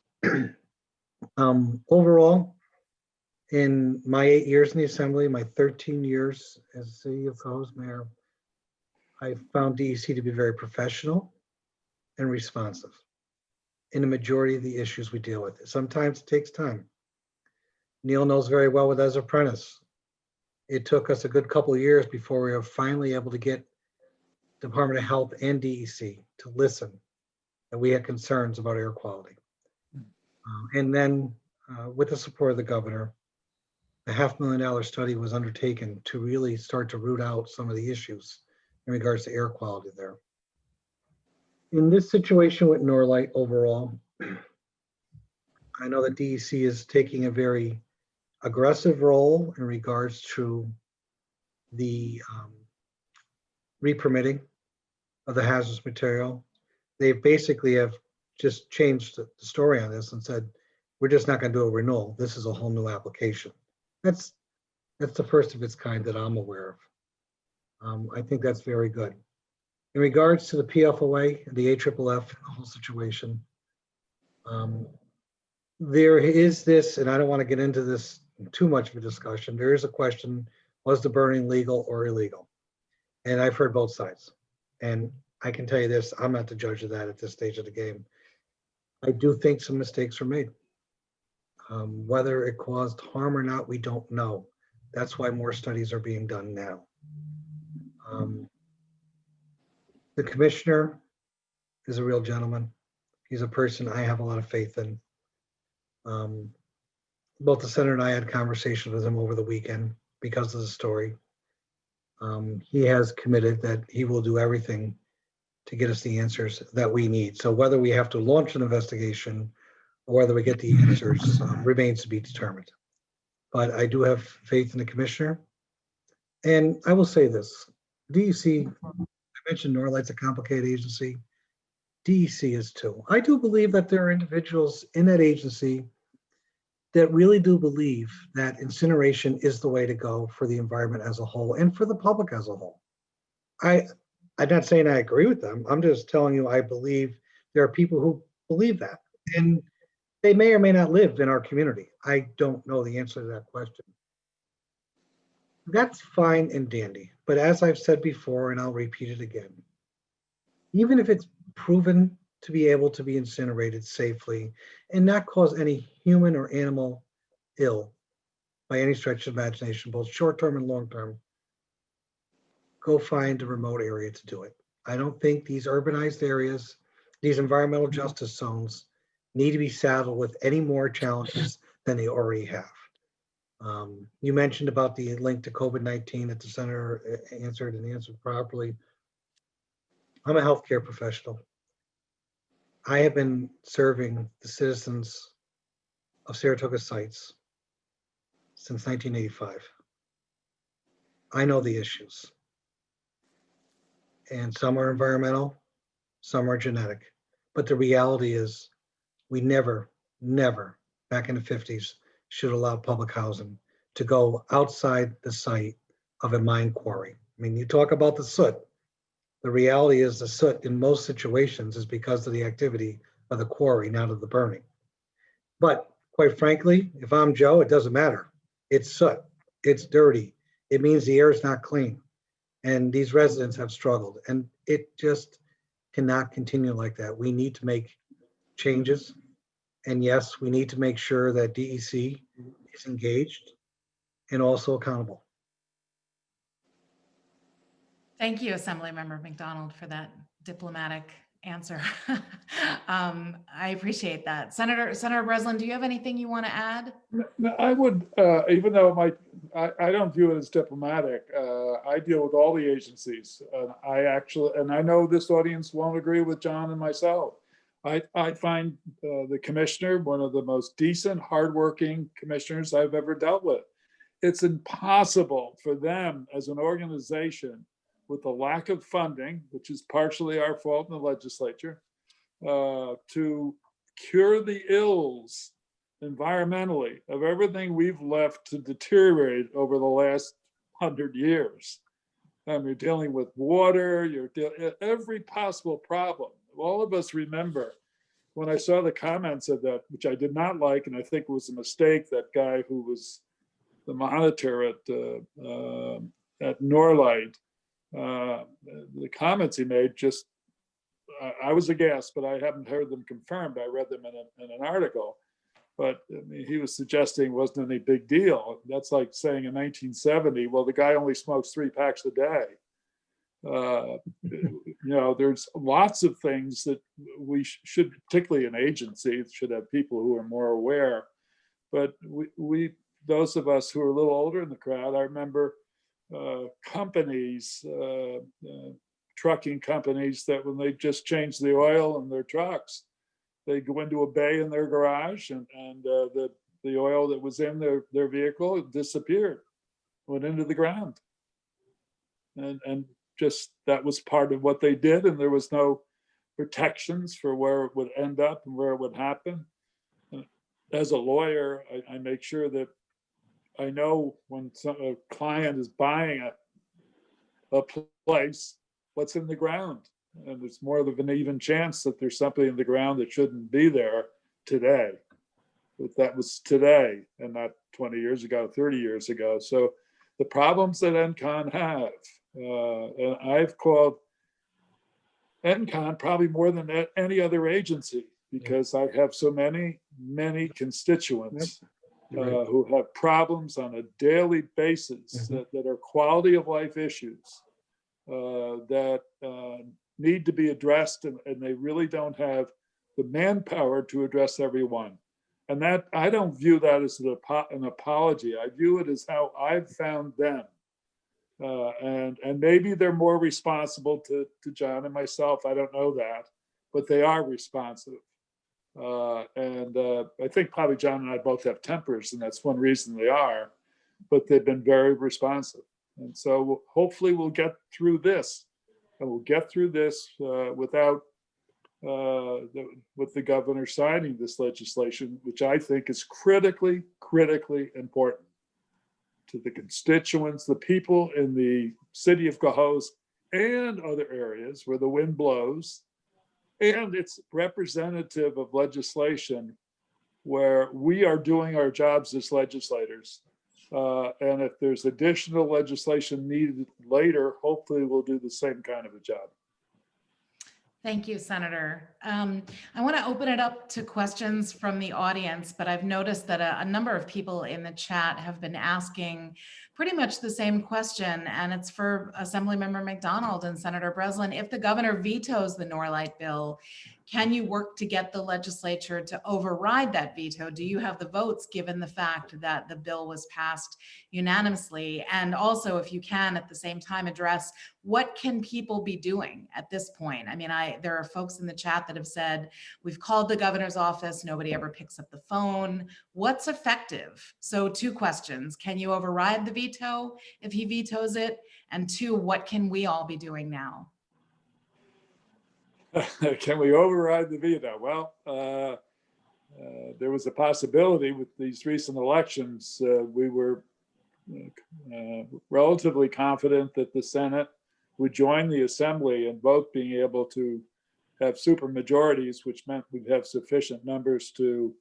Overall, in my 8 years in the Assembly, my 13 years as City of Cohoes Mayor, I found DEC to be very professional and responsive in the majority of the issues we deal with. Sometimes it takes time. Neil knows very well with Ezra Prentice. It took us a good couple of years before we were finally able to get Department of Health and DEC to listen that we had concerns about air quality. And then with the support of the governor, a $500,000 study was undertaken to really start to root out some of the issues in regards to air quality there. In this situation with Norlite overall, I know that DEC is taking a very aggressive role in regards to the re-permitting of the hazardous material. They basically have just changed the story on this and said, we're just not going to do a renewal. This is a whole new application. That's the first of its kind that I'm aware of. I think that's very good. In regards to the PFOA, the AFFF, the whole situation, there is this, and I don't want to get into this too much of a discussion. There is a question, was the burning legal or illegal? And I've heard both sides. And I can tell you this, I'm not the judge of that at this stage of the game. I do think some mistakes were made. Whether it caused harm or not, we don't know. That's why more studies are being done now. The commissioner is a real gentleman. He's a person I have a lot of faith in. Both the senator and I had conversations with him over the weekend because of the story. He has committed that he will do everything to get us the answers that we need. So whether we have to launch an investigation or whether we get the answers remains to be determined. But I do have faith in the commissioner. And I will say this, DEC, I mentioned Norlite's a complicated agency. DEC is too. I do believe that there are individuals in that agency that really do believe that incineration is the way to go for the environment as a whole and for the public as a whole. I'm not saying I agree with them. I'm just telling you I believe there are people who believe that. And they may or may not live in our community. I don't know the answer to that question. That's fine and dandy. But as I've said before, and I'll repeat it again, even if it's proven to be able to be incinerated safely and not cause any human or animal ill by any stretch of imagination, both short-term and long-term, go find a remote area to do it. I don't think these urbanized areas, these environmental justice zones, need to be saddled with any more challenges than they already have. You mentioned about the link to COVID-19 that the senator answered and answered properly. I'm a healthcare professional. I have been serving the citizens of Saratoga sites since 1985. I know the issues. And some are environmental, some are genetic. But the reality is we never, back in the 50s, should allow public housing to go outside the site of a mine quarry. I mean, you talk about the soot. The reality is the soot in most situations is because of the activity of the quarry, not of the burning. But quite frankly, if I'm Joe, it doesn't matter. It's soot, it's dirty. It means the air is not clean. And these residents have struggled, and it just cannot continue like that. We need to make changes. And yes, we need to make sure that DEC is engaged and also accountable. Thank you, Assemblymember McDonald, for that diplomatic answer. I appreciate that. Senator Breslin, do you have anything you want to add? No, I would, even though it might, I don't view it as diplomatic. I deal with all the agencies. And I know this audience won't agree with John and myself. I find the commissioner one of the most decent, hardworking commissioners I've ever dealt with. It's impossible for them as an organization with the lack of funding, which is partially our fault in the legislature, to cure the ills environmentally of everything we've left to deteriorate over the last 100 years. You're dealing with water, every possible problem. All of us remember when I saw the comments of that, which I did not like, and I think was a mistake, that guy who was the monitor at Norlite, the comments he made, just, I was aghast, but I haven't heard them confirmed. I read them in an article, but I mean, he was suggesting it wasn't any big deal. That's like saying in 1970, well, the guy only smokes 3 packs a day. There's lots of things that we should, particularly an agency, should have people who are more aware. But we those of us who are a little older in the crowd, I remember companies, trucking companies, that when they just changed the oil in their trucks, they go into a bay in their garage, and the oil that was in their vehicle disappeared, went into the ground. And just that was part of what they did, and there was no protections for where it would end up and where it would happen. And as a lawyer, I make sure that I know when a client is buying a place, what's in the ground. And it's more of an even chance that there's something in the ground that shouldn't be there today. But that was today and not 20 years ago, 30 years ago. So the problems that NCON have, and I've called NCON probably more than any other agency, because I have so many constituents who have problems on a daily basis that are quality of life issues that need to be addressed, and they really don't have the manpower to address everyone. And that, I don't view that as an apology. I view it as how I've found them. And maybe they're more responsible to John and myself. I don't know that, but they are responsive. And I think probably John and I both have tempers, and that's one reason they are, but they've been very responsive. And so hopefully we'll get through this, and we'll get through this without with the governor signing this legislation, which I think is critically important to the constituents, the people in the city of Cohoes and other areas where the wind blows. And it's representative of legislation where we are doing our jobs as legislators. And if there's additional legislation needed later, hopefully we'll do the same kind of a job. Thank you, Senator. I want to open it up to questions from the audience, but I've noticed that a number of people in the chat have been asking pretty much the same question, and it's for Assemblymember McDonald and Senator Breslin. If the governor vetoes the Norlite bill, can you work to get the legislature to override that veto? Do you have the votes, given the fact that the bill was passed unanimously? And also, if you can at the same time address, what can people be doing at this point? I mean, there are folks in the chat that have said, we've called the governor's office, nobody ever picks up the phone. What's effective? So 2 questions. Can you override the veto if he vetoes it? And 2, what can we all be doing now? Can we override the veto? Well, there was a possibility with these recent elections. We were relatively confident that the Senate would join the Assembly in both being able to have super majorities, which meant we'd have sufficient numbers to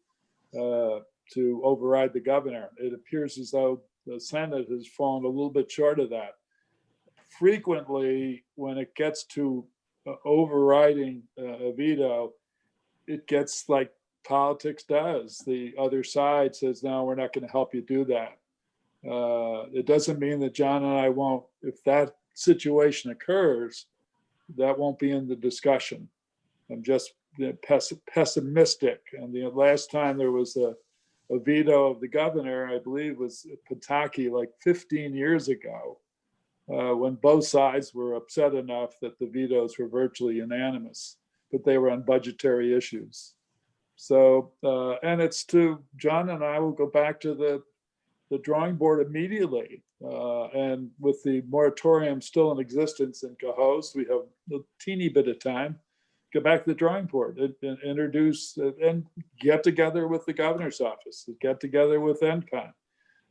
override the governor. It appears as though the Senate has fallen a little bit short of that. Frequently, when it gets to overriding a veto, it gets like politics does. The other side says, no, we're not going to help you do that. It doesn't mean that John and I won't, if that situation occurs, that won't be in the discussion. I'm just pessimistic. And the last time there was a veto of the governor, I believe was Pataki like 15 years ago, when both sides were upset enough that the vetoes were virtually unanimous, but they were on budgetary issues. So, and it's to, John and I will go back to the drawing board immediately. And with the moratorium still in existence in Cohoes, we have a teeny bit of time. Go back to the drawing board and introduce and get together with the governor's office, get together with NCON.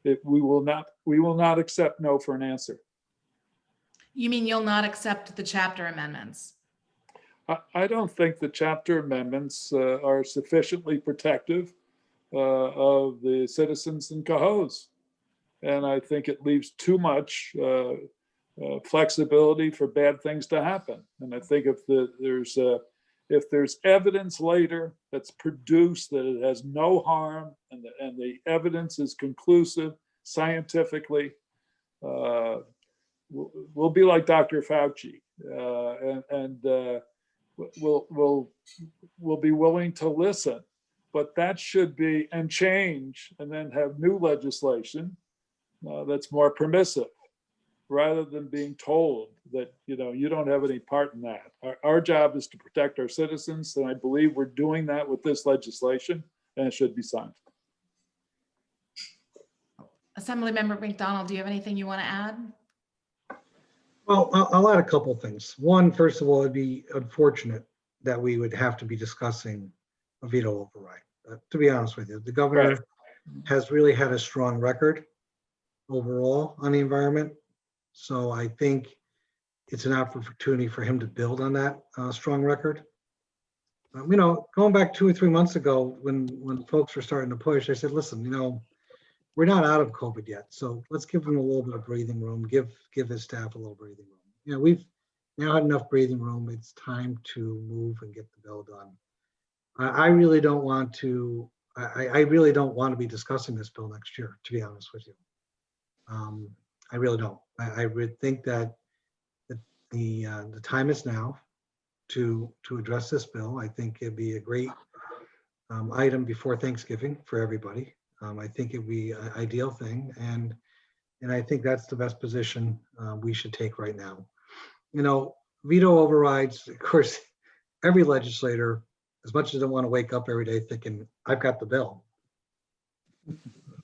We will not accept no for an answer. You mean you'll not accept the chapter amendments? I don't think the chapter amendments are sufficiently protective of the citizens in Cohoes. And I think it leaves too much flexibility for bad things to happen. And I think if there's evidence later that's produced that it has no harm and the evidence is conclusive scientifically, we'll be like Dr. Fauci, and we'll be willing to listen. But that should be and change, and then have new legislation that's more permissive, rather than being told that you don't have any part in that. Our job is to protect our citizens, and I believe we're doing that with this legislation, and it should be signed. Assemblymember McDonald, do you have anything you want to add? Well, I'll add a couple things. One, first of all, it'd be unfortunate that we would have to be discussing a veto override. To be honest with you, the governor has really had a strong record overall on the environment. So I think it's an opportunity for him to build on that strong record. Going back 2 or 3 months ago, when folks were starting to push, I said, listen, we're not out of COVID yet, so let's give him a little bit of breathing room. Give his staff a little breathing room. We've now had enough breathing room. It's time to move and get the bill done. I really don't want to. I really don't want to be discussing this bill next year, to be honest with you. I really don't. I would think that the time is now to address this bill. I think it'd be a great item before Thanksgiving for everybody. I think it'd be an ideal thing, and I think that's the best position we should take right now. Veto overrides, of course, every legislator, as much as they want to wake up every day thinking, I've got the bill.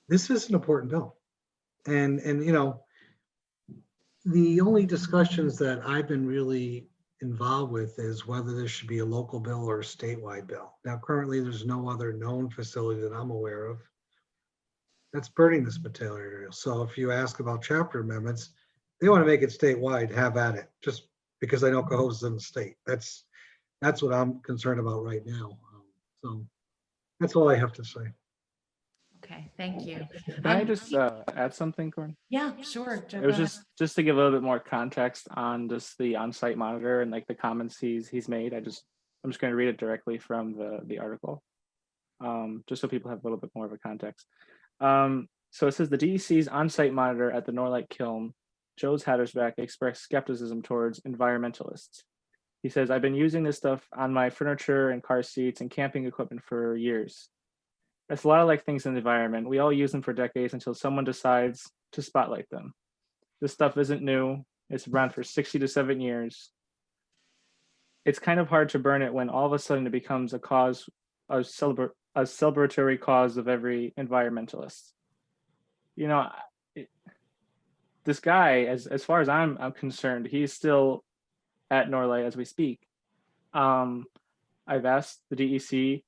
This is an important bill. And the only discussions that I've been really involved with is whether there should be a local bill or a statewide bill. Now, currently, there's no other known facility that I'm aware of that's burning this material. So if you ask about chapter amendments, they want to make it statewide, have at it, just because I know Cohoes is in the state. That's what I'm concerned about right now. So that's all I have to say. Okay, thank you. Can I just add something, Corinne? Yeah, sure. Joe, It was go ahead. just to give a little bit more context on just the on-site monitor and like the comments he's made. I'm just going to read it directly from the article, just so people have a little bit more of a context. So it says the DEC's on-site monitor at the Norlite kiln, Joe's Hattersback, expressed skepticism towards environmentalists. He says, I've been using this stuff on my furniture and car seats and camping equipment for years. It's a lot of like things in the environment. We all use them for decades until someone decides to spotlight them. This stuff isn't new. It's around for 60 to 7 years. It's kind of hard to burn it when all of a sudden it becomes a celebratory cause of every environmentalist. This guy, as far as I'm concerned, he's still at Norlite as we speak. I've asked the DEC,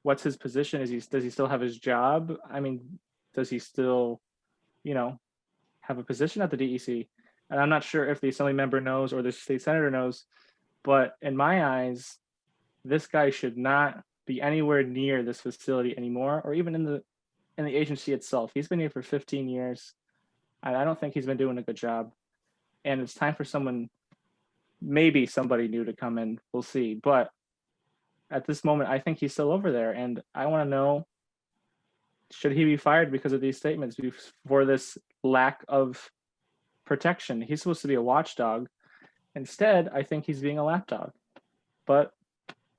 what's his position? Does he still have his job? I mean, does he still, have a position at the DEC? And I'm not sure if the assembly member knows or the state senator knows, but in my eyes, this guy should not be anywhere near this facility anymore, or even in the agency itself. He's been here for 15 years, and I don't think he's been doing a good job. And it's time for maybe somebody new to come in. We'll see. But at this moment, I think he's still over there. And I want to know, should he be fired because of these statements, for this lack of protection. He's supposed to be a watchdog. Instead, I think he's being a lapdog. But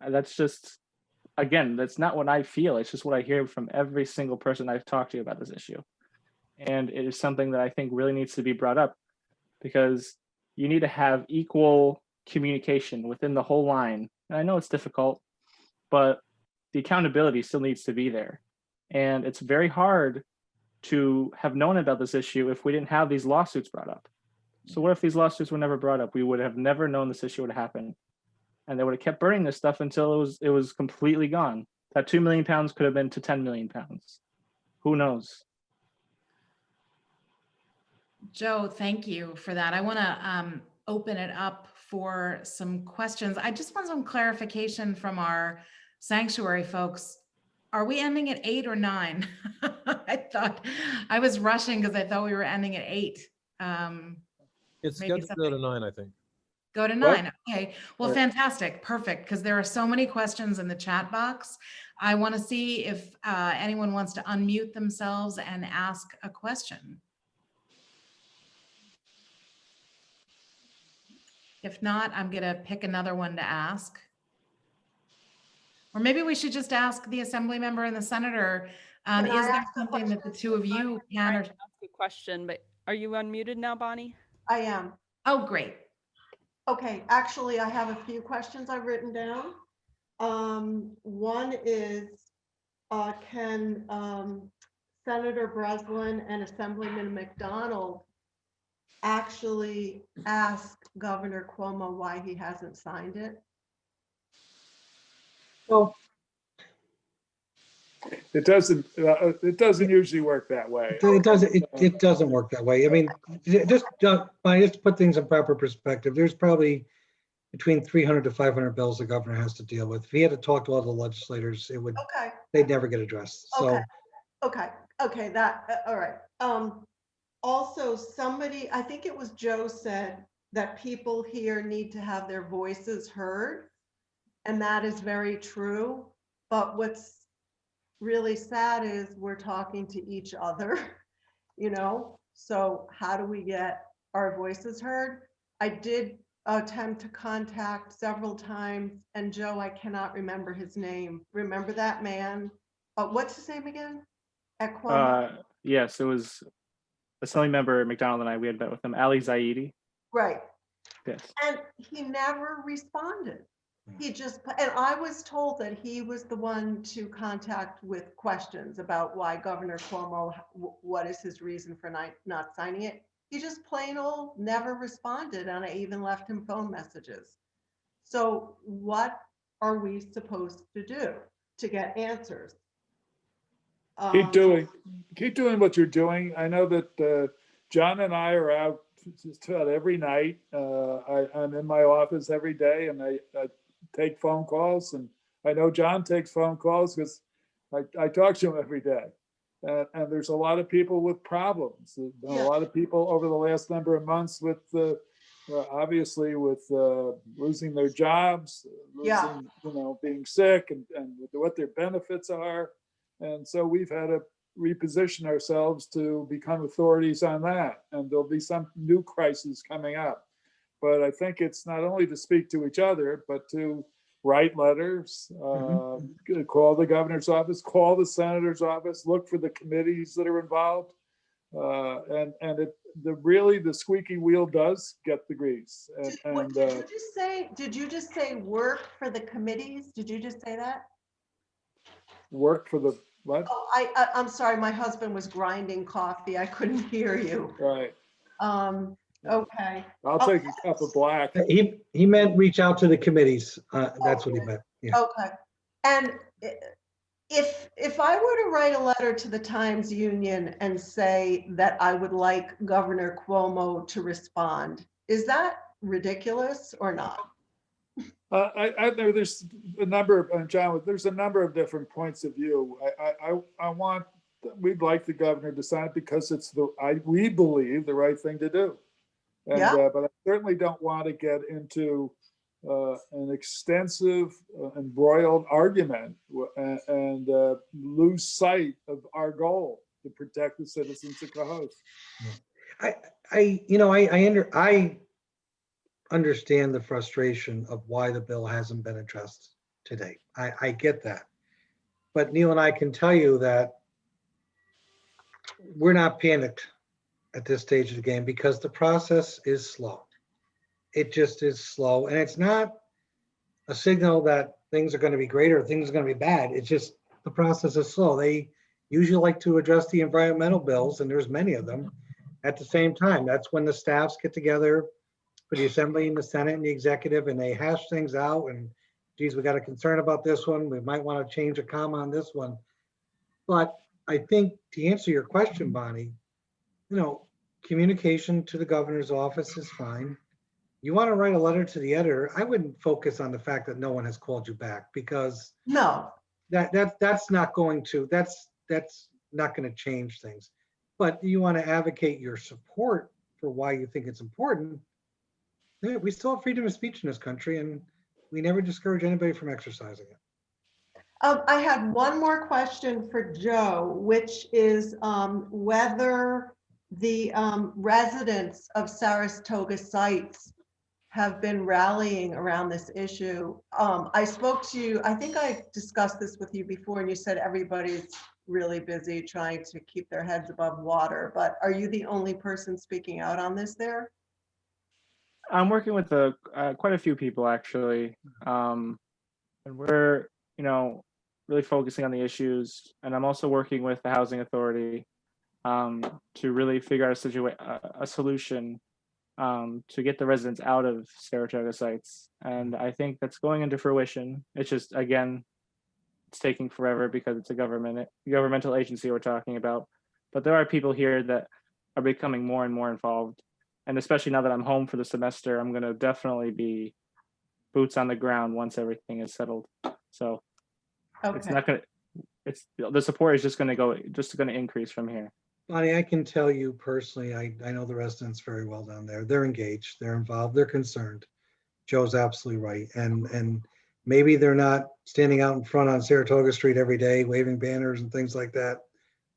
that's just, again, that's not what I feel. It's just what I hear from every single person I've talked to about this issue. And it is something that I think really needs to be brought up, because you need to have equal communication within the whole line. And I know it's difficult, but the accountability still needs to be there. And it's very hard to have known about this issue if we didn't have these lawsuits brought up. So what if these lawsuits were never brought up? We would have never known this issue would happen. And they would have kept burning this stuff until it was completely gone. That 2 million pounds could have been to 10 million pounds. Who knows? Joe, thank you for that. I want to open it up for some questions. I just want some clarification from our sanctuary folks. Are we ending at 8 or 9? I thought I was rushing because I thought we were ending at 8. It's Maybe scheduled to go to 9, I think. Go to 9. Okay. Well, fantastic. Perfect. Because there are so many questions in the chat box. I want to see if anyone wants to unmute themselves and ask a question. If not, I'm going to pick another one to ask. Or maybe we should just ask the assembly member and the senator. Is there something that the two of you can? Ask a question, but are you unmuted now, Bonnie? I am. Oh, great. Okay, actually, I have a few questions I've written down. One is, can Senator Breslin and Assemblyman McDonald actually ask Governor Cuomo why he hasn't signed it? Well, It doesn't usually work that way. it doesn't work that way. I mean, just to put things in proper perspective, there's probably between 300 to 500 bills the governor has to deal with. If he had to talk to all the legislators, Okay, they'd never get addressed. So okay, that, all right. Also, somebody, I think it was Joe, said that people here need to have their voices heard. And that is very true. But what's really sad is we're talking to each other, you know? So how do we get our voices heard? I did attempt to contact several times, and Joe, I cannot remember his name. Remember that man? What's his name again? At Cuomo? Yes, it was Assemblymember McDonald and I, we had met with him, Ali Zaidi. Right. Yes. And he never responded. He just, and I was told that he was the one to contact with questions about why Governor Cuomo, what is his reason for not signing it. He just plain old never responded, and I even left him phone messages. So what are we supposed to do to get answers? Keep doing what you're doing. I know that John and I are out just about every night. I'm in my office every day, and I take phone calls, and I know John takes phone calls because I talk to him every day. And there's a lot of people with problems. A lot of people over the last number of months with obviously with losing their jobs, losing, being sick, and what their benefits are. And so we've had to reposition ourselves to become authorities on that. And there'll be some new crises coming up. But I think it's not only to speak to each other, but to write letters, call the governor's office, call the senator's office, look for the committees that are involved. And the squeaky wheel does get the grease. Did you just say work for the committees? Did you just say that? Work for the what? Oh, I'm sorry. My husband was grinding coffee. I couldn't hear you. Right. Okay. I'll take a cup of black. he meant reach out to the committees. That's what he meant. Yeah. Okay. And if I were to write a letter to the Times Union and say that I would like Governor Cuomo to respond, is that ridiculous or not? I know there's a number of, John, there's a number of different points of view. We'd like the governor to sign it because it's we believe the right thing to do. And, but I certainly don't want to get into an extensive embroiled argument and lose sight of our goal to protect the citizens of Cohoes. I understand the frustration of why the bill hasn't been addressed today. I get that. But Neil and I can tell you that we're not panicked at this stage of the game because the process is slow. It just is slow. And it's not a signal that things are going to be great or things are going to be bad. It's just the process is slow. They usually like to address the environmental bills, and there's many of them at the same time. That's when the staffs get together for the Assembly and the Senate and the Executive, and they hash things out. And geez, we got a concern about this one. We might want to change a comma on this one. But I think to answer your question, Bonnie, communication to the governor's office is fine. You want to write a letter to the editor, I wouldn't focus on the fact that no one has called you back, because No, that's not going to change things. But you want to advocate your support for why you think it's important. We still have freedom of speech in this country, and we never discourage anybody from exercising it. I had one more question for Joe, which is whether the residents of Saratoga sites have been rallying around this issue. I spoke to you, I think I discussed this with you before, and you said everybody's really busy trying to keep their heads above water, but are you the only person speaking out on this there? I'm working with quite a few people actually, and we're really focusing on the issues. And I'm also working with the Housing Authority to really figure out a solution to get the residents out of Saratoga sites. And I think that's going into fruition. It's just, again, it's taking forever because it's a governmental agency we're talking about. But there are people here that are becoming more and more involved. And especially now that I'm home for the semester, I'm going to definitely be boots on the ground once everything is settled. So it's not going to, the support is just going to increase from here. Bonnie, I can tell you personally, I know the residents very well down there. They're engaged, they're involved, they're concerned. Joe's absolutely right. And maybe they're not standing out in front on Saratoga Street every day, waving banners and things like that,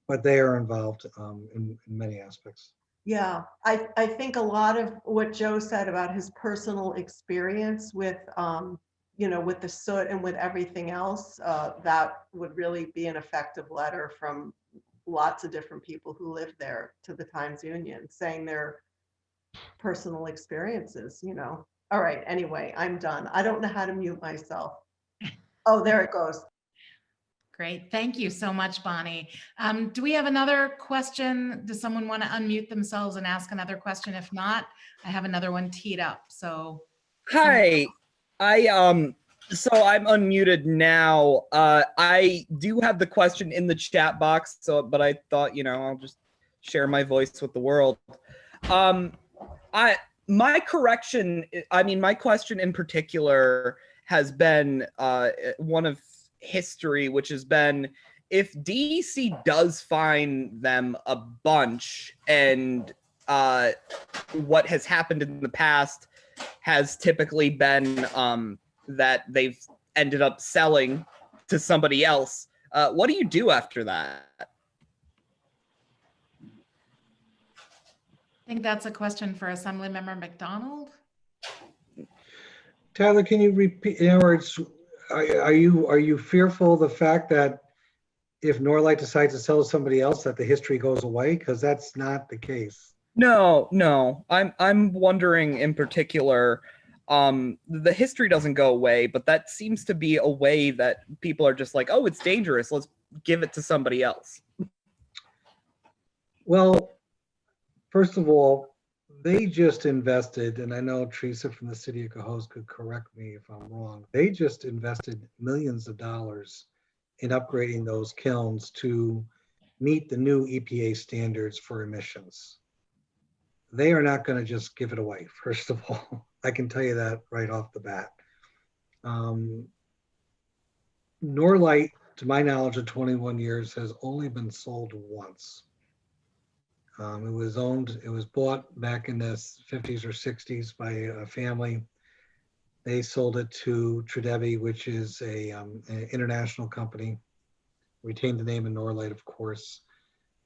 but they are involved in many aspects. Yeah, I think a lot of what Joe said about his personal experience with, with the soot and with everything else, that would really be an effective letter from lots of different people who live there to the Times Union, saying their personal experiences, All right, anyway, I'm done. I don't know how to mute myself. Oh, there it goes. Great. Thank you so much, Bonnie. Do we have another question? Does someone want to unmute themselves and ask another question? If not, I have another one teed up. So hi, so I'm unmuted now. I do have the question in the chat box, but I thought, I'll just share my voice with the world. My question in particular has been one of history, which has been, if DEC does fine them a bunch, and what has happened in the past has typically been that they've ended up selling to somebody else. What do you do after that? I think that's a question for Assemblymember McDonald. Tyler, can you repeat? In other words, are you fearful of the fact that if Norlite decides to sell to somebody else, that the history goes away? Because that's not the case. No. I'm wondering in particular, the history doesn't go away, but that seems to be a way that people are just like, oh, it's dangerous, let's give it to somebody else. Well, first of all, they just invested, and I know Teresa from the city of Cohoes could correct me if I'm wrong, they just invested millions of dollars in upgrading those kilns to meet the new EPA standards for emissions. They are not going to just give it away, first of all. I can tell you that right off the bat. Norlite, to my knowledge of 21 years, has only been sold once. It was bought back in the 50s or 60s by a family. They sold it to Tredevi, which is an international company, retained the name of Norlite, of course.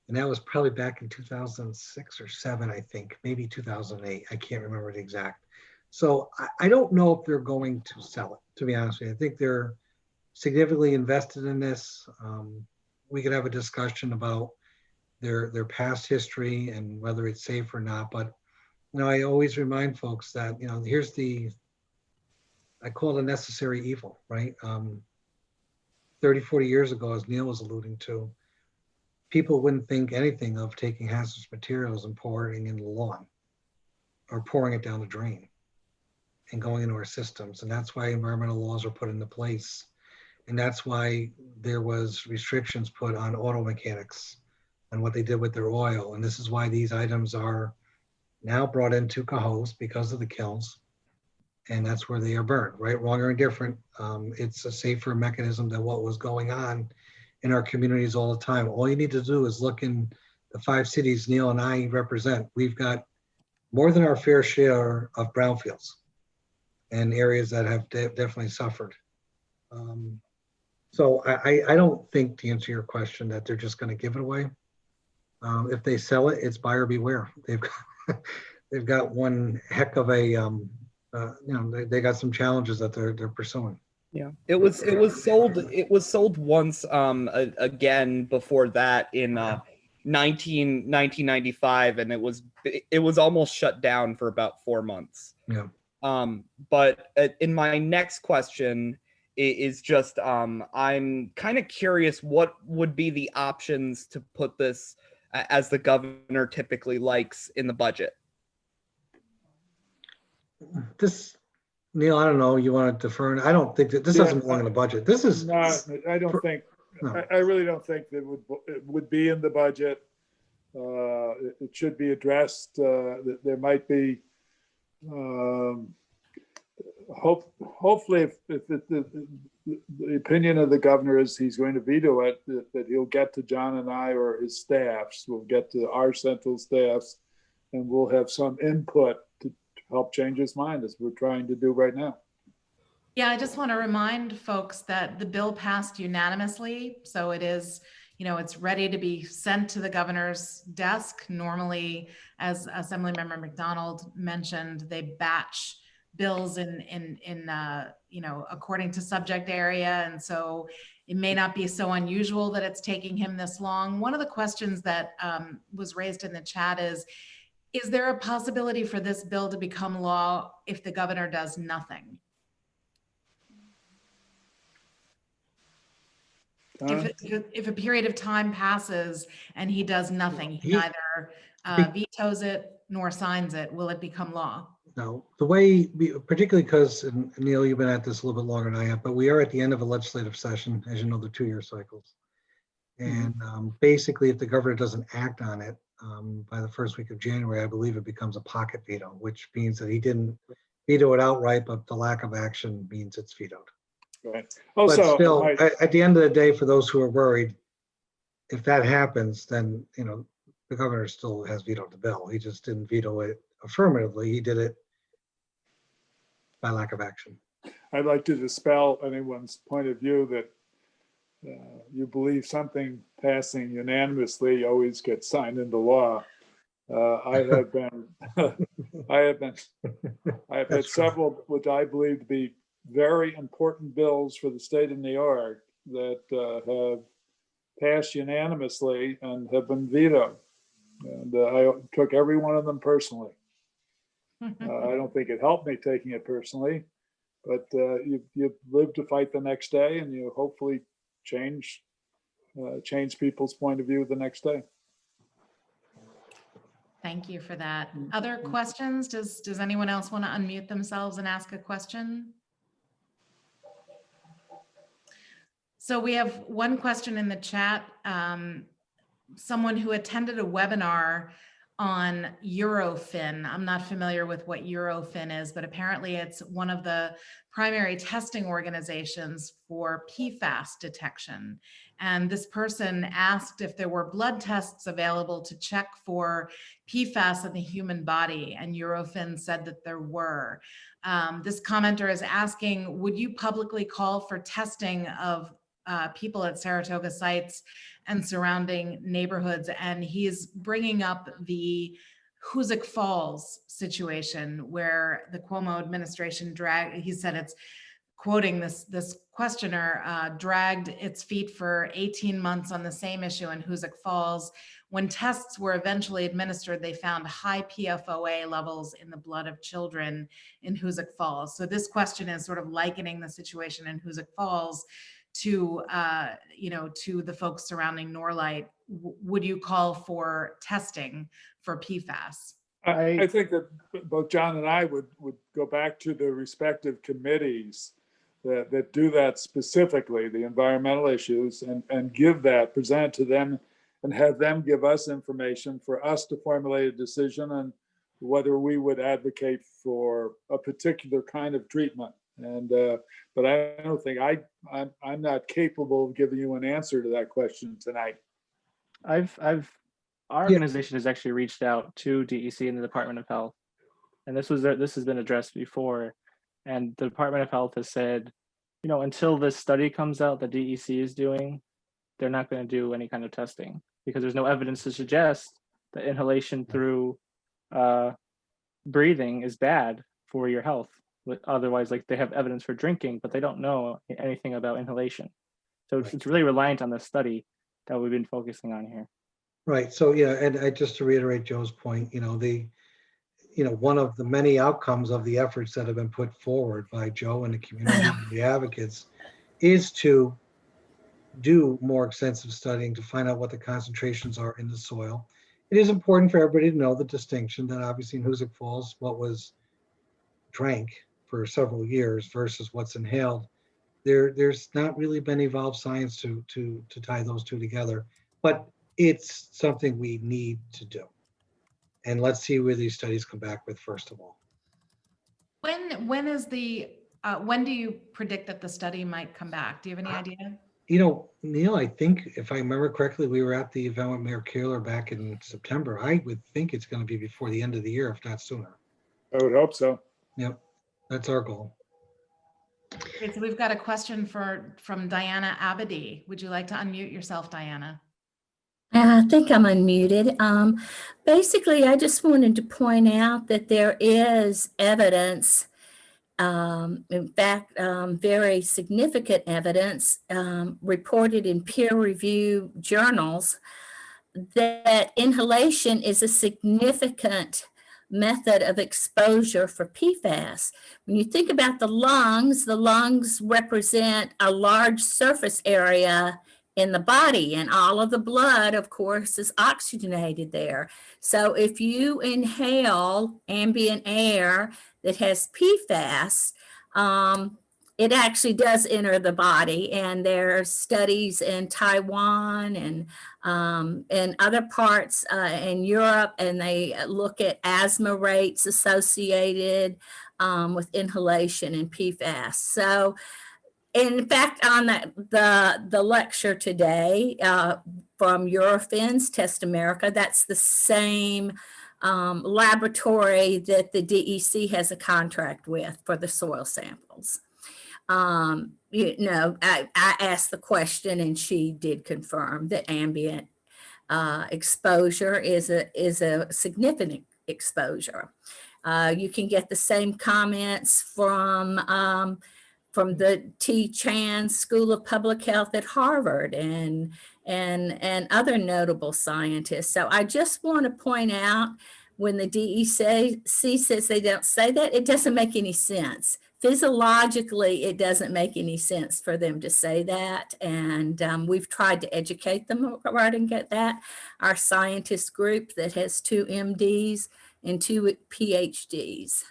And that was probably back in 2006 or 7, I think, maybe 2008. I can't remember the exact. So I don't know if they're going to sell it, to be honest with you. I think they're significantly invested in this. We could have a discussion about their past history and whether it's safe or not. But, you know, I always remind folks that, you know, here's I call it a necessary evil, right? 30, 40 years ago, as Neil was alluding to, people wouldn't think anything of taking hazardous materials and pouring in the lawn or pouring it down the drain and going into our systems. And that's why environmental laws were put into place. And that's why there was restrictions put on auto mechanics and what they did with their oil. And this is why these items are now brought into Cohoes because of the kilns. And that's where they are burned, right, wrong, or indifferent. It's a safer mechanism than what was going on in our communities all the time. All you need to do is look in the 5 cities Neil and I represent. We've got more than our fair share of brownfields and areas that have definitely suffered. So I don't think, to answer your question, that they're just going to give it away. If they sell it, it's buyer beware. They've got one heck of a you know, they got some challenges that they're pursuing. Yeah, it was sold once again before that in 1995, and it was almost shut down for about 4 months. Yeah. But in my next question is just I'm kind of curious what would be the options to put this, as the governor typically likes, in the budget. This, Neil, I don't know, you want to defer? I don't think that this doesn't belong in the budget. This is No, I don't think, no. I really don't think that it would be in the budget. It should be addressed. There might be, hopefully, if the opinion of the governor is he's going to veto it, that he'll get to John and I or his staffs. We'll get to our central staffs, and we'll have some input to help change his mind, as we're trying to do right now. Yeah, I just want to remind folks that the bill passed unanimously. So it is, you know, it's ready to be sent to the governor's desk. Normally, as Assemblymember McDonald mentioned, they batch bills in you know, according to subject area. And so it may not be so unusual that it's taking him this long. One of the questions that was raised in the chat is there a possibility for this bill to become law if the governor does nothing? If a period of time passes and he does nothing, he neither vetoes it nor signs it, will it become law? No, the way, particularly because, and Neil, you've been at this a little bit longer than I have, but we are at the end of a legislative session, as you know, the 2-year cycles. And basically, if the governor doesn't act on it by the first week of January, I believe it becomes a pocket veto, which means that he didn't veto it outright, but the lack of action means it's vetoed. Right. But Also, still, at the end of the day, for those who are worried, if that happens, then, you know, the governor still has vetoed the bill. He just didn't veto it affirmatively. He did it by lack of action. I'd like to dispel anyone's point of view that you believe something passing unanimously always gets signed into law. I have had several which I believe to be very important bills for the state of New York that have passed unanimously and have been vetoed. And I took every one of them personally. I don't think it helped me taking it personally, but you live to fight the next day, and you hopefully change people's point of view the next day. Thank you for that. Other questions? Does anyone else want to unmute themselves and ask a question? So we have one question in the chat. Someone who attended a webinar on Eurofin. I'm not familiar with what Eurofin is, but apparently it's one of the primary testing organizations for PFAS detection. And this person asked if there were blood tests available to check for PFAS in the human body, and Eurofin said that there were. This commenter is asking, would you publicly call for testing of people at Saratoga sites and surrounding neighborhoods. And he's bringing up the Hoosick Falls situation where the Cuomo administration he said it's, quoting this questioner, dragged its feet for 18 months on the same issue in Hoosick Falls. When tests were eventually administered, they found high PFOA levels in the blood of children in Hoosick Falls. So this question is sort of likening the situation in Hoosick Falls to, to the folks surrounding Norlite. Would you call for testing for PFAS? I think that both John and I would go back to the respective committees that do that specifically, the environmental issues, and give that, present it to them, and have them give us information for us to formulate a decision on whether we would advocate for a particular kind of treatment. And but I don't think I'm not capable of giving you an answer to that question tonight. Our organization has actually reached out to DEC and the Department of Health, and this has been addressed before. And the Department of Health has said, until this study comes out that DEC is doing, they're not going to do any kind of testing because there's no evidence to suggest that inhalation through breathing is bad for your health. Otherwise, like, they have evidence for drinking, but they don't know anything about inhalation. So it's really reliant on the study that we've been focusing on here. Right. So, and just to reiterate Joe's point, one of the many outcomes of the efforts that have been put forward by Joe and the community and the advocates is to do more extensive studying to find out what the concentrations are in the soil. It is important for everybody to know the distinction that obviously in Hoosick Falls, what was drank for several years versus what's inhaled. There's not really been evolved science to tie those two together, but it's something we need to do. And let's see where these studies come back with, first of all. When do you predict that the study might come back? Do you have any idea? Neil, I think if I remember correctly, we were at the event with Mayor Kaler back in September. I would think it's going to be before the end of the year, if not sooner. I would hope so. Yep, that's our goal. Okay, so we've got a question from Diana Abadi. Would you like to unmute yourself, Diana? I think I'm unmuted. Basically, I just wanted to point out that there is evidence, in fact, very significant evidence reported in peer-reviewed journals that inhalation is a significant method of exposure for PFAS. When you think about the lungs represent a large surface area in the body, and all of the blood, of course, is oxygenated there. So if you inhale ambient air that has PFAS, it actually does enter the body. And there are studies in Taiwan and other parts in Europe, and they look at asthma rates associated with inhalation and PFAS. So in fact, on the lecture today from Eurofins Test America, that's the same laboratory that the DEC has a contract with for the soil samples. I asked the question and she did confirm that ambient exposure is a significant exposure. You can get the same comments from the T. Chan School of Public Health at Harvard and other notable scientists. So I just want to point out, when the DEC says they don't say that, it doesn't make any sense. Physiologically, it doesn't make any sense for them to say that. And we've tried to educate them regarding that. Our scientist group that has 2 MDs and 2 PhDs.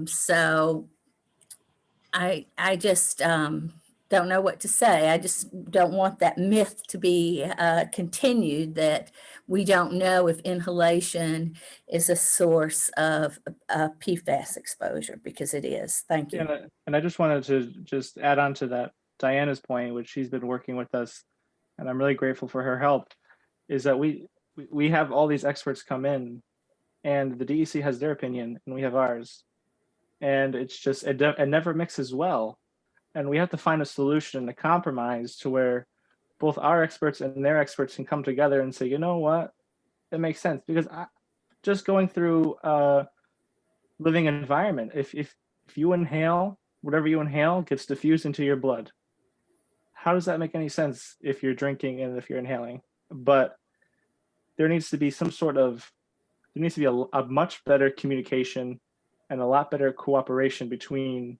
So I just don't know what to say. I just don't want that myth to be continued, that we don't know if inhalation is a source of PFAS exposure, because it is. Thank you. And I just wanted to just add on to that, Diana's point, which she's been working with us, and I'm really grateful for her help, is that we have all these experts come in, and the DEC has their opinion and we have ours. And it's just, it never mixes well. And we have to find a solution, a compromise to where both our experts and their experts can come together and say, you know what, it makes sense. Because just going through a living environment, if you inhale, whatever you inhale gets diffused into your blood. How does that make any sense if you're drinking and if you're inhaling? But there needs to be a much better communication and a lot better cooperation between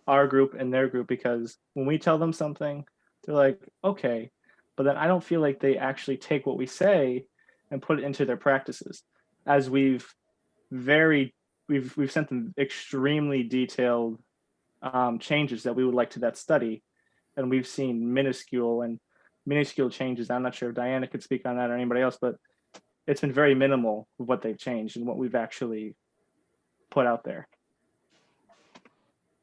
our group and their group, because when we tell them something, they're like, okay, but then I don't feel like they actually take what we say and put it into their practices. As we've sent them extremely detailed changes that we would like to that study, and we've seen minuscule changes. I'm not sure if Diana could speak on that or anybody else, but it's been very minimal what they've changed and what we've actually put out there.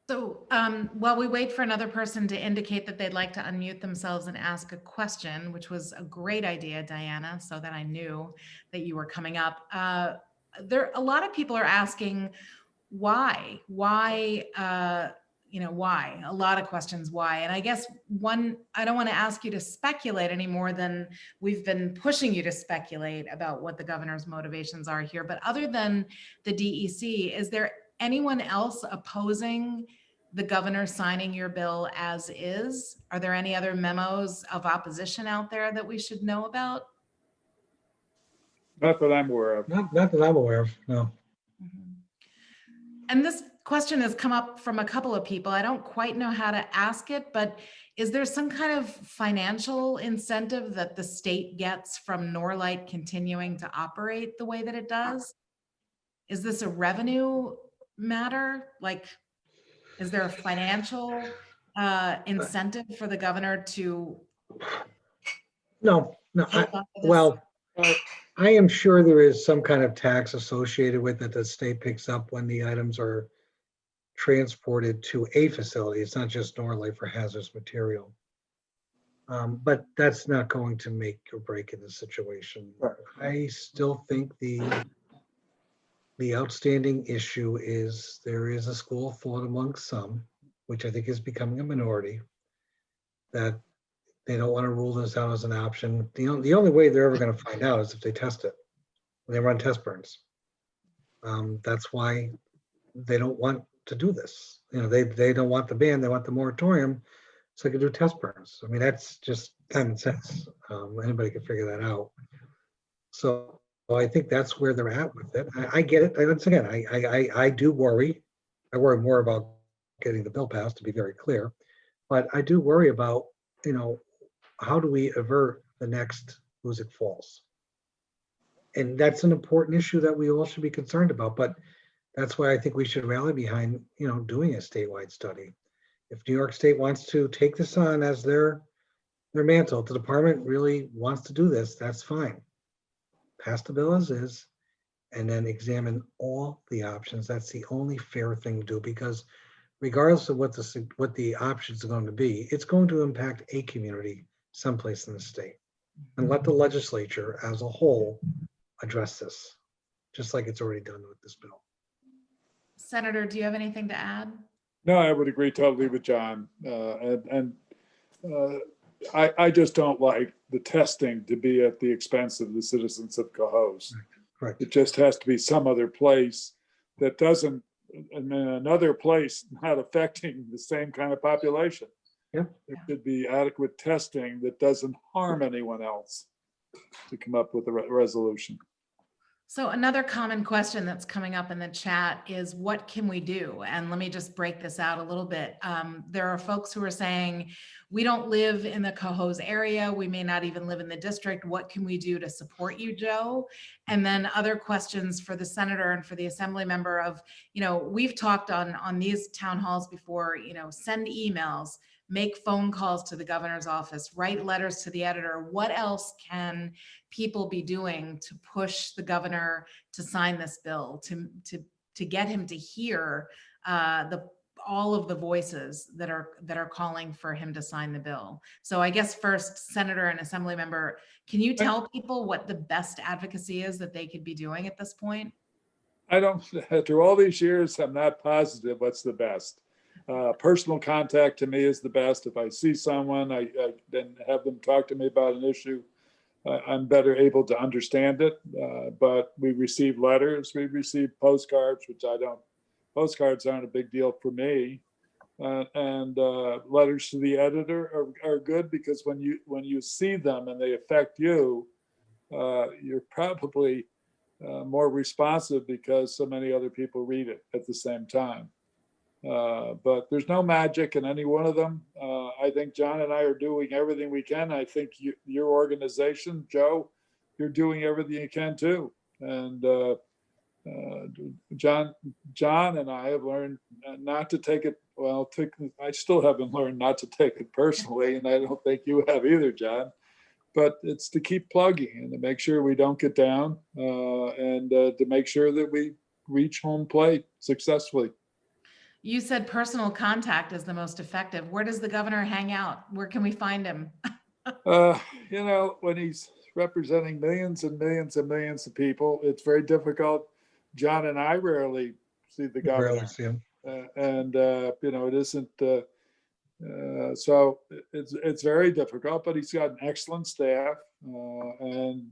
So while we wait for another person to indicate that they'd like to unmute themselves and ask a question, which was a great idea, Diana, so that I knew that you were coming up. A lot of people are asking why, why, a lot of questions, why. And I guess I don't want to ask you to speculate any more than we've been pushing you to speculate about what the governor's motivations are here. But other than the DEC, is there anyone else opposing the governor signing your bill as is? Are there any other memos of opposition out there that we should know about? Not that I'm aware of. Not that I'm aware of, no. Mhm. And this question has come up from a couple of people. I don't quite know how to ask it, but is there some kind of financial incentive that the state gets from Norlite continuing to operate the way that it does? Is this a revenue matter? Like, is there a financial incentive for the governor to? No. hold on to this? Well, I am sure there is some kind of tax associated with it that the state picks up when the items are transported to a facility. It's not just Norlite for hazardous material. But that's not going to make or break in this situation. Right. I still think the outstanding issue is there is a school of thought amongst some, which I think is becoming a minority, that they don't want to rule this out as an option. The only way they're ever going to find out is if they test it, when they run test burns. That's why they don't want to do this. They don't want the ban, they want the moratorium so they can do test burns. I mean, that's just common sense. Anybody can figure that out. So I think that's where they're at with it. I get it. Once again, I do worry. I worry more about getting the bill passed, to be very clear. But I do worry about, how do we avert the next Hoosick Falls? And that's an important issue that we all should be concerned about. But that's why I think we should rally behind, doing a statewide study. If New York State wants to take this on as their mantle, if the department really wants to do this, that's fine. Pass the bill as is, and then examine all the options. That's the only fair thing to do, because regardless of what the options are going to be, it's going to impact a community someplace in the state. And let the legislature as a whole address this, just like it's already done with this bill. Senator, do you have anything to add? No, I would agree totally with John. I just don't like the testing to be at the expense of the citizens of Cohoes. Correct. It just has to be some other place that doesn't, and then another place not affecting the same kind of population. Yeah. There should be adequate testing that doesn't harm anyone else to come up with a resolution. So another common question that's coming up in the chat is, what can we do? And let me just break this out a little bit. There are folks who are saying, we don't live in the Cohoes area. We may not even live in the district. What can we do to support you, Joe? And then other questions for the senator and for the assembly member of, we've talked on these town halls before, send emails, make phone calls to the governor's office, write letters to the editor. What else can people be doing to push the governor to sign this bill, to get him to hear all of the voices that are calling for him to sign the bill? So I guess first, Senator and Assembly Member, can you tell people what the best advocacy is that they could be doing at this point? I don't, after all these years, I'm not positive what's the best. Personal contact to me is the best. If I see someone, I then have them talk to me about an issue. I'm better able to understand it. But we receive letters, we receive postcards, which postcards aren't a big deal for me. And letters to the editor are good, because when you see them and they affect you, you're probably more responsive because so many other people read it at the same time. But there's no magic in any one of them. I think John and I are doing everything we can. I think your organization, Joe, you're doing everything you can too. And John and I have learned not to take it, well, I still haven't learned not to take it personally, and I don't think you have either, John. But it's to keep plugging and to make sure we don't get down, and to make sure that we reach home plate successfully. You said personal contact is the most effective. Where does the governor hang out? Where can we find him? When he's representing millions and millions and millions of people, it's very difficult. John and I rarely see the governor. Rarely see him. It isn't, so it's very difficult, but he's got an excellent staff. And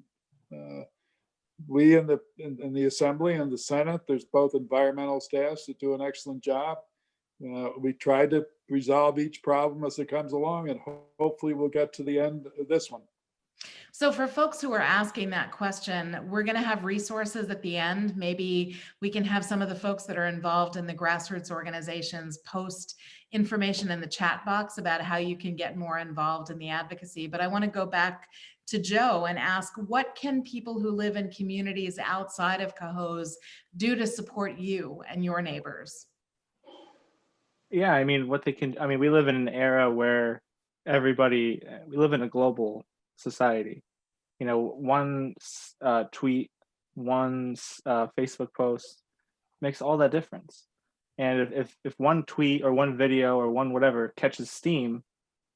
we in the Assembly and the Senate, there's both environmental staffs that do an excellent job. We try to resolve each problem as it comes along, and hopefully we'll get to the end of this one. So for folks who are asking that question, we're going to have resources at the end. Maybe we can have some of the folks that are involved in the grassroots organizations post information in the chat box about how you can get more involved in the advocacy. But I want to go back to Joe and ask, what can people who live in communities outside of Cohoes do to support you and your neighbors? Yeah, I mean, we live in an era where we live in a global society. One tweet, one Facebook post makes all that difference. And if one tweet or one video or one whatever catches steam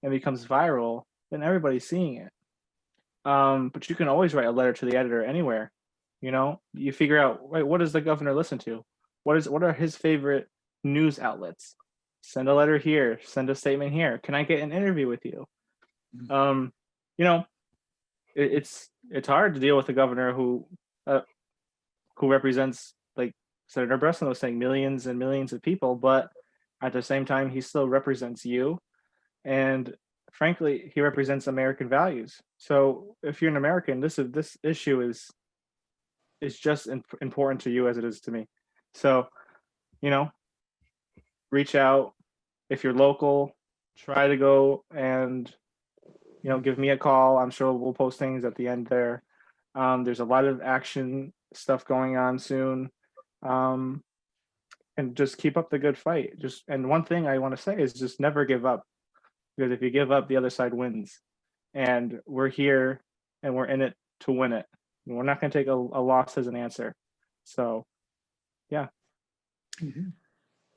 and becomes viral, then everybody's seeing it. But you can always write a letter to the editor anywhere. You figure out, right, what does the governor listen to? What are his favorite news outlets? Send a letter here, send a statement here. Can I get an interview with you? It's hard to deal with a governor who represents, like Senator Breslin was saying, millions and millions of people, but at the same time, he still represents you. And frankly, he represents American values. So if you're an American, this issue is just important to you as it is to me. So, reach out. If you're local, try to go and give me a call. I'm sure we'll post things at the end there. There's a lot of action stuff going on soon. And just keep up the good fight. And one thing I want to say is just never give up, because if you give up, the other side wins. And we're here and we're in it to win it. And we're not going to take a loss as an answer. So, yeah. Mm-hmm.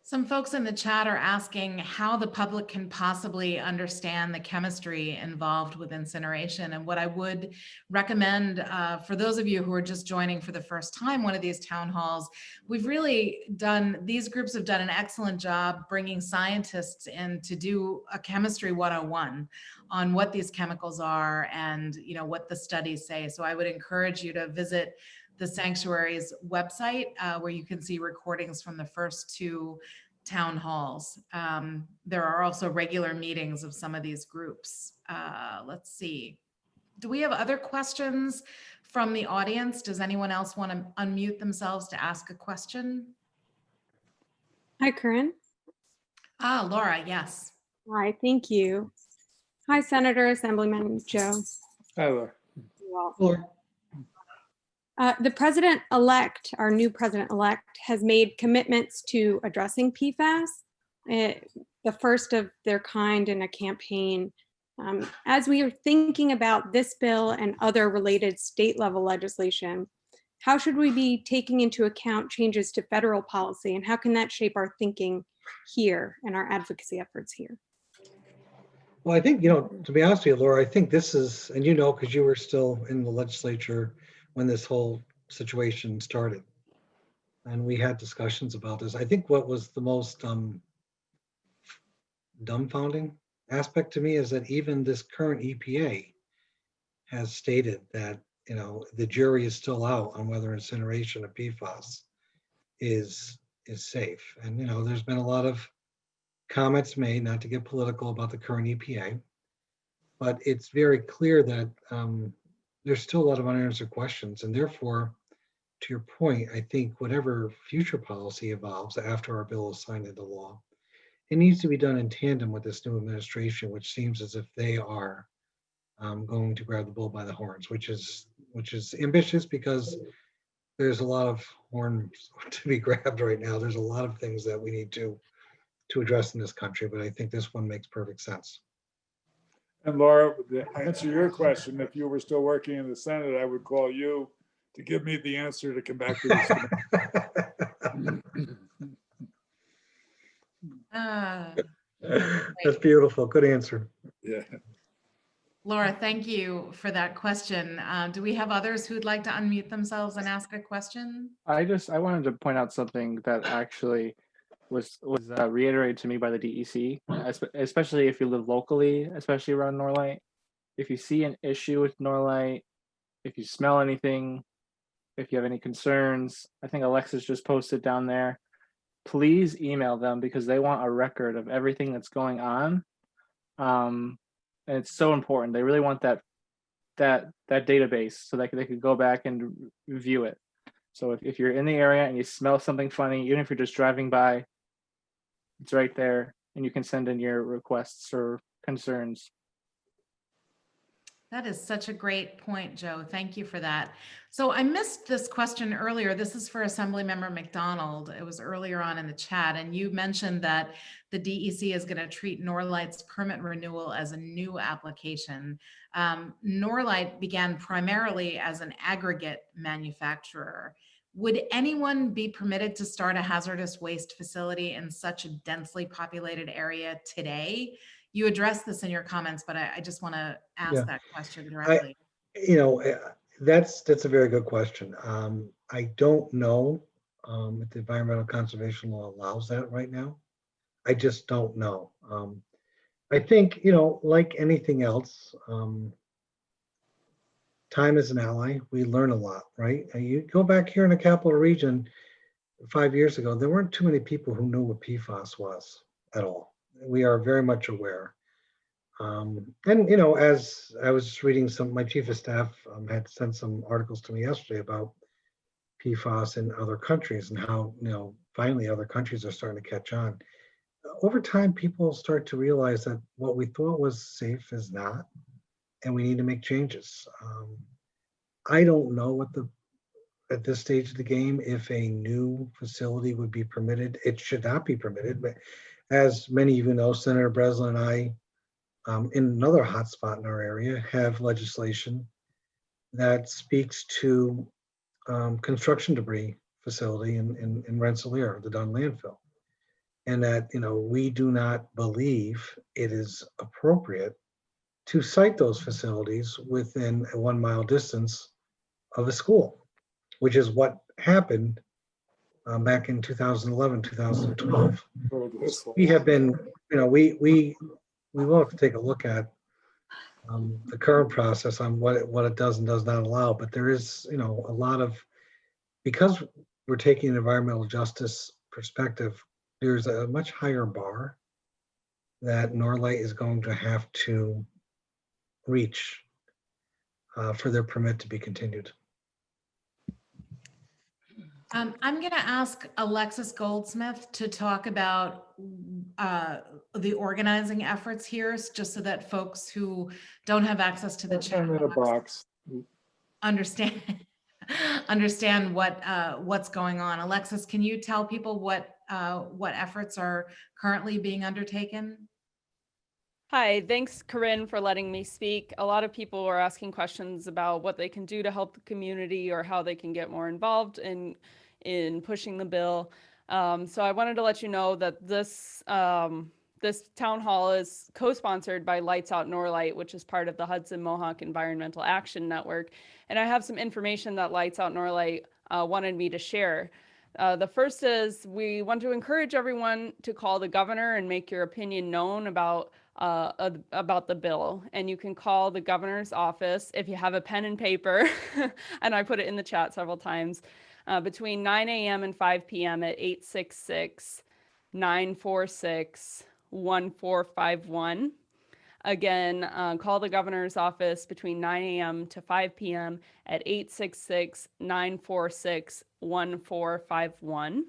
Some folks in the chat are asking how the public can possibly understand the chemistry involved with incineration. And what I would recommend for those of you who are just joining for the first time one of these town halls, these groups have done an excellent job bringing scientists in to do a chemistry 101 on what these chemicals are and what the studies say. So I would encourage you to visit the Sanctuary's website where you can see recordings from the first two town halls. There are also regular meetings of some of these groups. Let's see. Do we have other questions from the audience? Does anyone else want to unmute themselves to ask a question? Hi, Corinne. Laura, yes. Hi, thank you. Hi, Senator, Assemblyman Joe. Hi, Laura. Laura. The president-elect, our new president-elect, has made commitments to addressing PFAS, the first of their kind in a campaign. As we are thinking about this bill and other related state-level legislation, how should we be taking into account changes to federal policy, and how can that shape our thinking here and our advocacy efforts here? Well, I think, to be honest with you, Laura, I think this is, and because you were still in the legislature when this whole situation started, and we had discussions about this. I think what was the most dumbfounding aspect to me is that even this current EPA has stated that, the jury is still out on whether incineration of PFAS is safe. And, there's been a lot of comments made, not to get political, about the current EPA, but it's very clear that there's still a lot of unanswered questions. And therefore, to your point, I think whatever future policy evolves after our bill is signed into law, it needs to be done in tandem with this new administration, which seems as if they are going to grab the bull by the horns, which is ambitious because there's a lot of horns to be grabbed right now. There's a lot of things that we need to address in this country, but I think this one makes perfect sense. And Laura, to answer your question, if you were still working in the Senate, I would call you to give me the answer to come back to this. That's beautiful. Good answer. Yeah. Laura, thank you for that question. Do we have others who'd like to unmute themselves and ask a question? I wanted to point out something that actually was reiterated to me by the DEC, especially if you live locally, especially around Norlite. If you see an issue with Norlite, if you smell anything, if you have any concerns, I think Alexis just posted down there, please email them because they want a record of everything that's going on. And it's so important. They really want that database so that they could go back and review it. So if you're in the area and you smell something funny, even if you're just driving by, it's right there and you can send in your requests or concerns. That is such a great point, Joe. Thank you for that. So I missed this question earlier. This is for Assemblymember McDonald. It was earlier on in the chat, and you mentioned that the DEC is going to treat Norlite's permit renewal as a new application. Norlite began primarily as an aggregate manufacturer. Would anyone be permitted to start a hazardous waste facility in such a densely populated area today? You addressed this in your comments, but I just want to ask that question directly. That's a very good question. I don't know if the environmental conservation law allows that right now. I just don't know. I think, like anything else, time is an ally. We learn a lot, right? You go back here in the capital region 5 years ago, there weren't too many people who knew what PFAS was at all. We are very much aware. And, as I was reading my chief of staff had sent some articles to me yesterday about PFAS in other countries and how, finally other countries are starting to catch on. Over time, people start to realize that what we thought was safe is not, and we need to make changes. I don't know at this stage of the game, if a new facility would be permitted. It should not be permitted, but as many of you know, Senator Breslin and I, in another hotspot in our area, have legislation that speaks to construction debris facility in Rensselaer, the Dunn landfill. And that, we do not believe it is appropriate to site those facilities within a 1 mile distance of a school, which is what happened back in 2011, 2012. We have been, we will have to take a look at the current process on what it does and does not allow. But there is, a lot of, because we're taking an environmental justice perspective, there's a much higher bar that Norlite is going to have to reach for their permit to be continued. I'm going to ask Alexis Goldsmith to talk about the organizing efforts here, just so that folks who don't have access to the chat box understand what's going on. Alexis, can you tell people what efforts are currently being undertaken? Hi, thanks Corinne for letting me speak. A lot of people are asking questions about what they can do to help the community or how they can get more involved in pushing the bill. So I wanted to let you know that this town hall is co-sponsored by Lights Out Norlite, which is part of the Hudson Mohawk Environmental Action Network. And I have some information that Lights Out Norlite wanted me to share. The first is we want to encourage everyone to call the governor and make your opinion known about the bill. And you can call the governor's office if you have a pen and paper, and I put it in the chat several times, between 9 a.m. and 5 p.m. at 866-946-1451. Again, call the governor's office between 9 a.m. to 5 p.m. at 866-946-1451.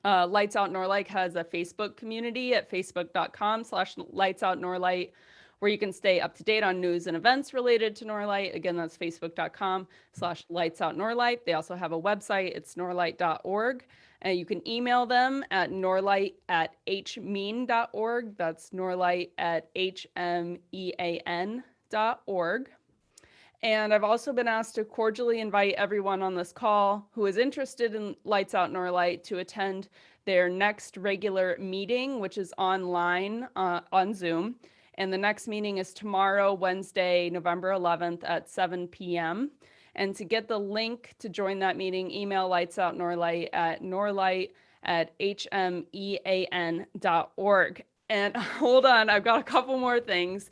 Lights Out Norlite has a Facebook community at facebook.com/lightsoutnorlite, where you can stay up to date on news and events related to Norlite. Again, that's facebook.com/lightsoutnorlite. They also have a website. It's norlite.org. And you can email them at norlite@hmean.org. That's norlite@hmean.org. And I've also been asked to cordially invite everyone on this call who is interested in Lights Out Norlite to attend their next regular meeting, which is online on Zoom. And the next meeting is tomorrow, Wednesday, November 11th at 7 p.m. And to get the link to join that meeting, email Lights Out Norlite at norlite@hmean.org. And hold on, I've got a couple more things.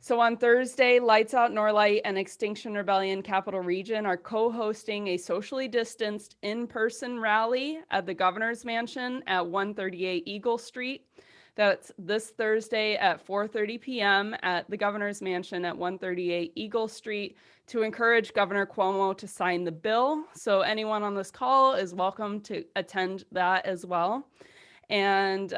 So on Thursday, Lights Out Norlite and Extinction Rebellion Capital Region are co-hosting a socially distanced in-person rally at the Governor's Mansion at 138 Eagle Street. That's this Thursday at 4:30 p.m. at the Governor's Mansion at 138 Eagle Street to encourage Governor Cuomo to sign the bill. So anyone on this call is welcome to attend that as well. And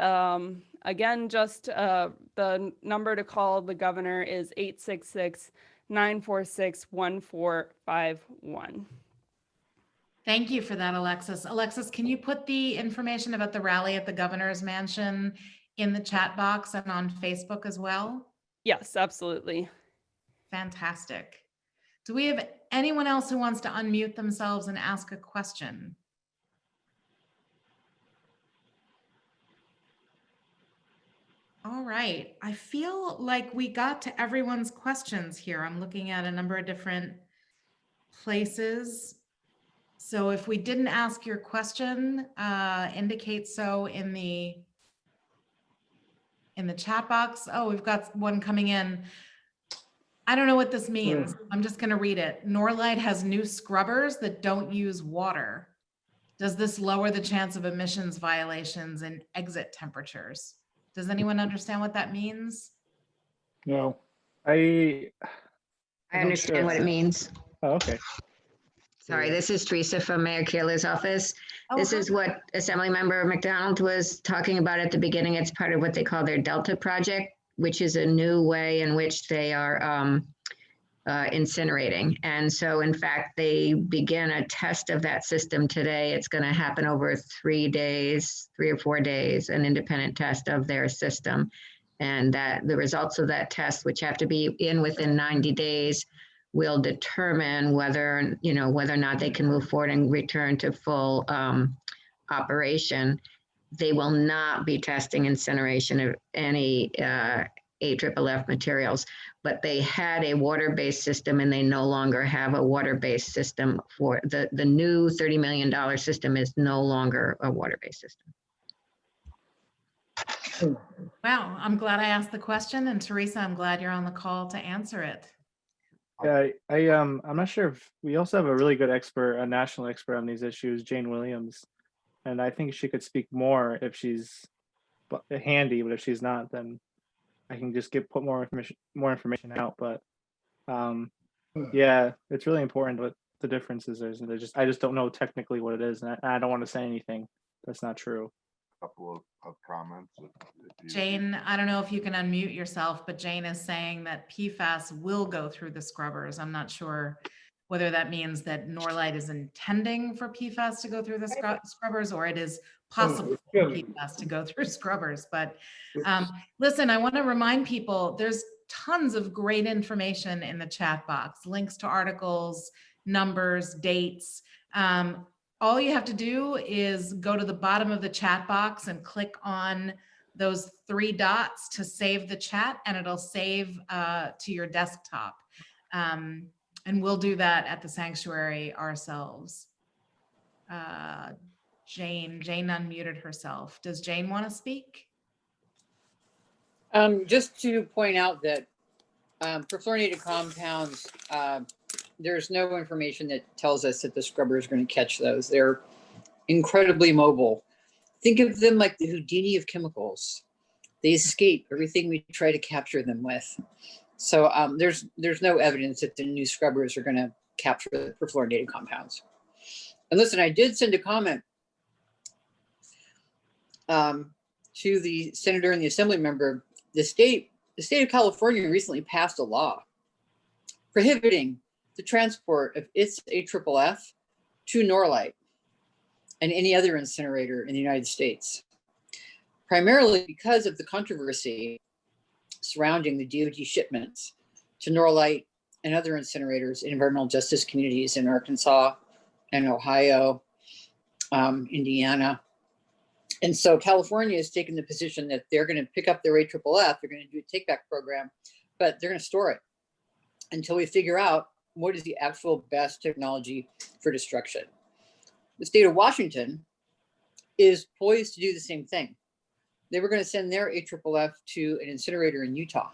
again, just the number to call the governor is 866-946-1451. Thank you for that, Alexis. Alexis, can you put the information about the rally at the Governor's Mansion in the chat box and on Facebook as well? Yes, absolutely. Fantastic. Do we have anyone else who wants to unmute themselves and ask a question? All right. I feel like we got to everyone's questions here. I'm looking at a number of different places. So if we didn't ask your question, indicate so in the chat box. Oh, we've got one coming in. I don't know what this means. I'm just going to read it. Norlite has new scrubbers that don't use water. Does this lower the chance of emissions violations and exit temperatures? Does anyone understand what that means? No. I understand what it means. Oh, okay. Sorry, this is Teresa from Mayor Keeler's office. This is what Assemblymember McDonald was talking about at the beginning. It's part of what they call their Delta project, which is a new way in which they are incinerating. And so in fact, they begin a test of that system today. It's going to happen over 3 or 4 days, an independent test of their system. And that the results of that test, which have to be in within 90 days, will determine whether or not they can move forward and return to full operation. They will not be testing incineration of any AFFF materials, but they had a water-based system and they no longer have a water-based system. For the new $30 million system is no longer a water-based system. Wow, I'm glad I asked the question, and Teresa, I'm glad you're on the call to answer it. Yeah, I'm not sure if we also have a really good expert, a national expert on these issues, Jane Williams, and I think she could speak more if she's handy. But if she's not, then I can just put more information out. But yeah, it's really important what the differences is. And I just don't know technically what it is, and I don't want to say anything that's not true. Couple of comments. Jane, I don't know if you can unmute yourself, but Jane is saying that PFAS will go through the scrubbers. I'm not sure whether that means that Norlite is intending for PFAS to go through the scrubbers, or it is possible for PFAS to go through scrubbers. But listen, I want to remind people there's tons of great information in the chat box, links to articles, numbers, dates. All you have to do is go to the bottom of the chat box and click on those 3 dots to save the chat, and it'll save to your desktop. And we'll do that at the sanctuary ourselves. Jane unmuted herself. Does Jane want to speak? Just to point out that for fluorinated compounds, there's no information that tells us that the scrubber is going to catch those. They're incredibly mobile. Think of them like the Houdini of chemicals. They escape everything we try to capture them with. So there's no evidence that the new scrubbers are going to capture the perfluorinated compounds. And listen, I did send a comment to the senator and the assembly member. The state of California recently passed a law prohibiting the transport of its AFFF to Norlite and any other incinerator in the United States, primarily because of the controversy surrounding the DOD shipments to Norlite and other incinerators in environmental justice communities in Arkansas and Ohio, Indiana. And so California has taken the position that they're going to pick up their AFFF, they're going to do a take back program, but they're going to store it until we figure out what is the actual best technology for destruction. The state of Washington is poised to do the same thing. They were going to send their AFFF to an incinerator in Utah.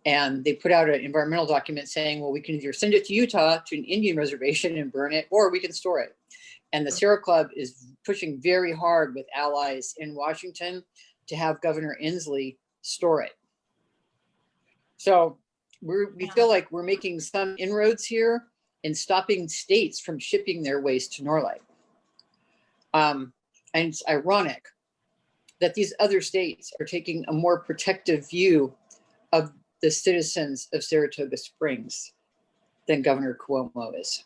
And they put out an environmental document saying, well, we can either send it to Utah to an Indian reservation and burn it, or we can store it. And the Sierra Club is pushing very hard with allies in Washington to have Governor Inslee store it. So we feel like we're making some inroads here in stopping states from shipping their waste to Norlite. And it's ironic that these other states are taking a more protective view of the citizens of Saratoga Springs than Governor Cuomo is.